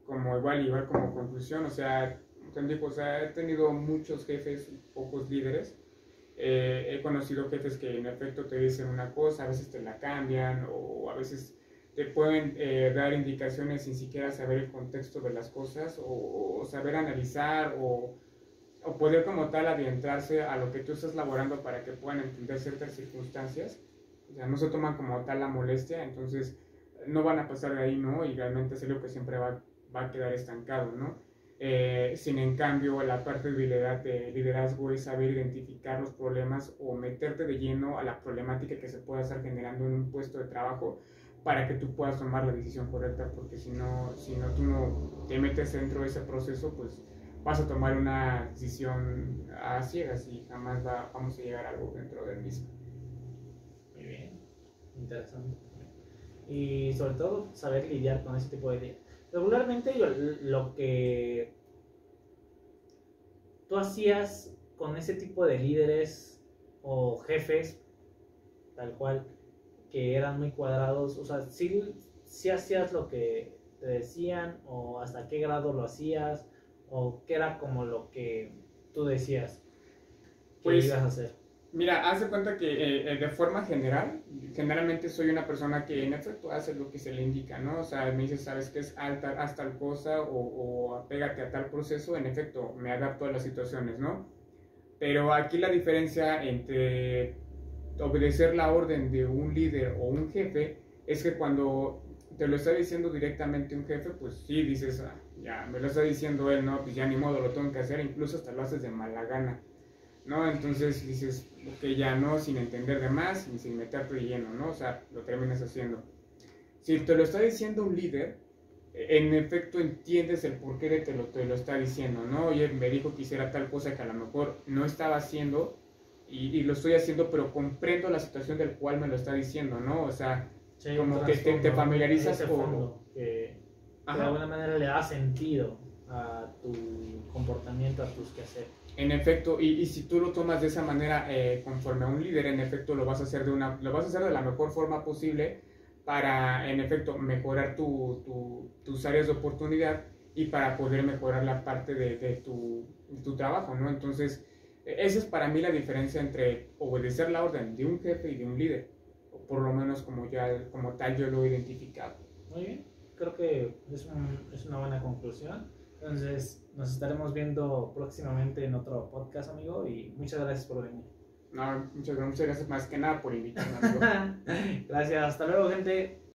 igual como conclusión, o sea, he tenido muchos jefes, pocos líderes. He conocido jefes que en efecto te dicen una cosa, a veces te la cambian, o a veces te pueden dar indicaciones sin siquiera saber el contexto de las cosas, o saber analizar, o poder como tal adentrarse a lo que tú estás laborando para que puedan entender ciertas circunstancias. O sea, no se toman como tal la molestia, entonces no van a pasar de ahí, ¿no? Y realmente es algo que siempre va a quedar estancado, ¿no? Sin en cambio, la parte de liderazgo es saber identificar los problemas o meterte de lleno a la problemática que se pueda estar generando en un puesto de trabajo para que tú puedas tomar la decisión correcta, porque si no tú no te metes dentro de ese proceso, pues vas a tomar una decisión a ciegas y jamás vamos a llegar a algo dentro del mismo. Muy bien, interesante. Y sobre todo saber lidiar con ese tipo de... Regularmente lo que tú hacías con ese tipo de líderes o jefes, tal cual, que eran muy cuadrados, o sea, sí hacías lo que te decían, o hasta qué grado lo hacías, o qué era como lo que tú decías que pues, ibas a hacer. Mira, haz de cuenta que de forma generalmente soy una persona que en efecto hace lo que se le indica, ¿no? O sea, me dice, ¿sabes qué es haz tal cosa o apégate a tal proceso? En efecto, me adapto a las situaciones, ¿no? Pero aquí la diferencia entre obedecer la orden de un líder o un jefe es que cuando te lo está diciendo directamente un jefe, pues sí dices, ya me lo está diciendo él, ¿no? Pues ya ni modo, lo tengo que hacer, incluso hasta lo haces de mala gana, ¿no? Entonces dices, ok, ya no, sin entender de más, ni sin meterte de lleno, ¿no? O sea, lo terminas haciendo. Si te lo está diciendo un líder, en efecto entiendes el porqué de te lo está diciendo, ¿no? Oye, me dijo que hiciera tal cosa que a lo mejor no estaba haciendo y lo estoy haciendo, pero comprendo la situación del cual me lo está diciendo, ¿no? O sea, Sí, como que te familiarizas ese fondo que de alguna manera le da sentido a tu comportamiento, a tus quehaceres. En efecto, y si tú lo tomas de esa manera conforme a un líder, en efecto lo vas a hacer de la mejor forma posible para, en efecto, mejorar tus áreas de oportunidad y para poder mejorar la parte de tu trabajo, ¿no? Entonces, esa es para mí la diferencia entre obedecer la orden de un jefe y de un líder, o por lo menos como tal yo lo he identificado. Muy bien, creo que es una buena conclusión. Entonces, nos estaremos viendo próximamente en otro podcast, amigo, y muchas gracias por venir. No, muchas gracias más que nada por invitarme, amigo. Gracias, hasta luego, gente.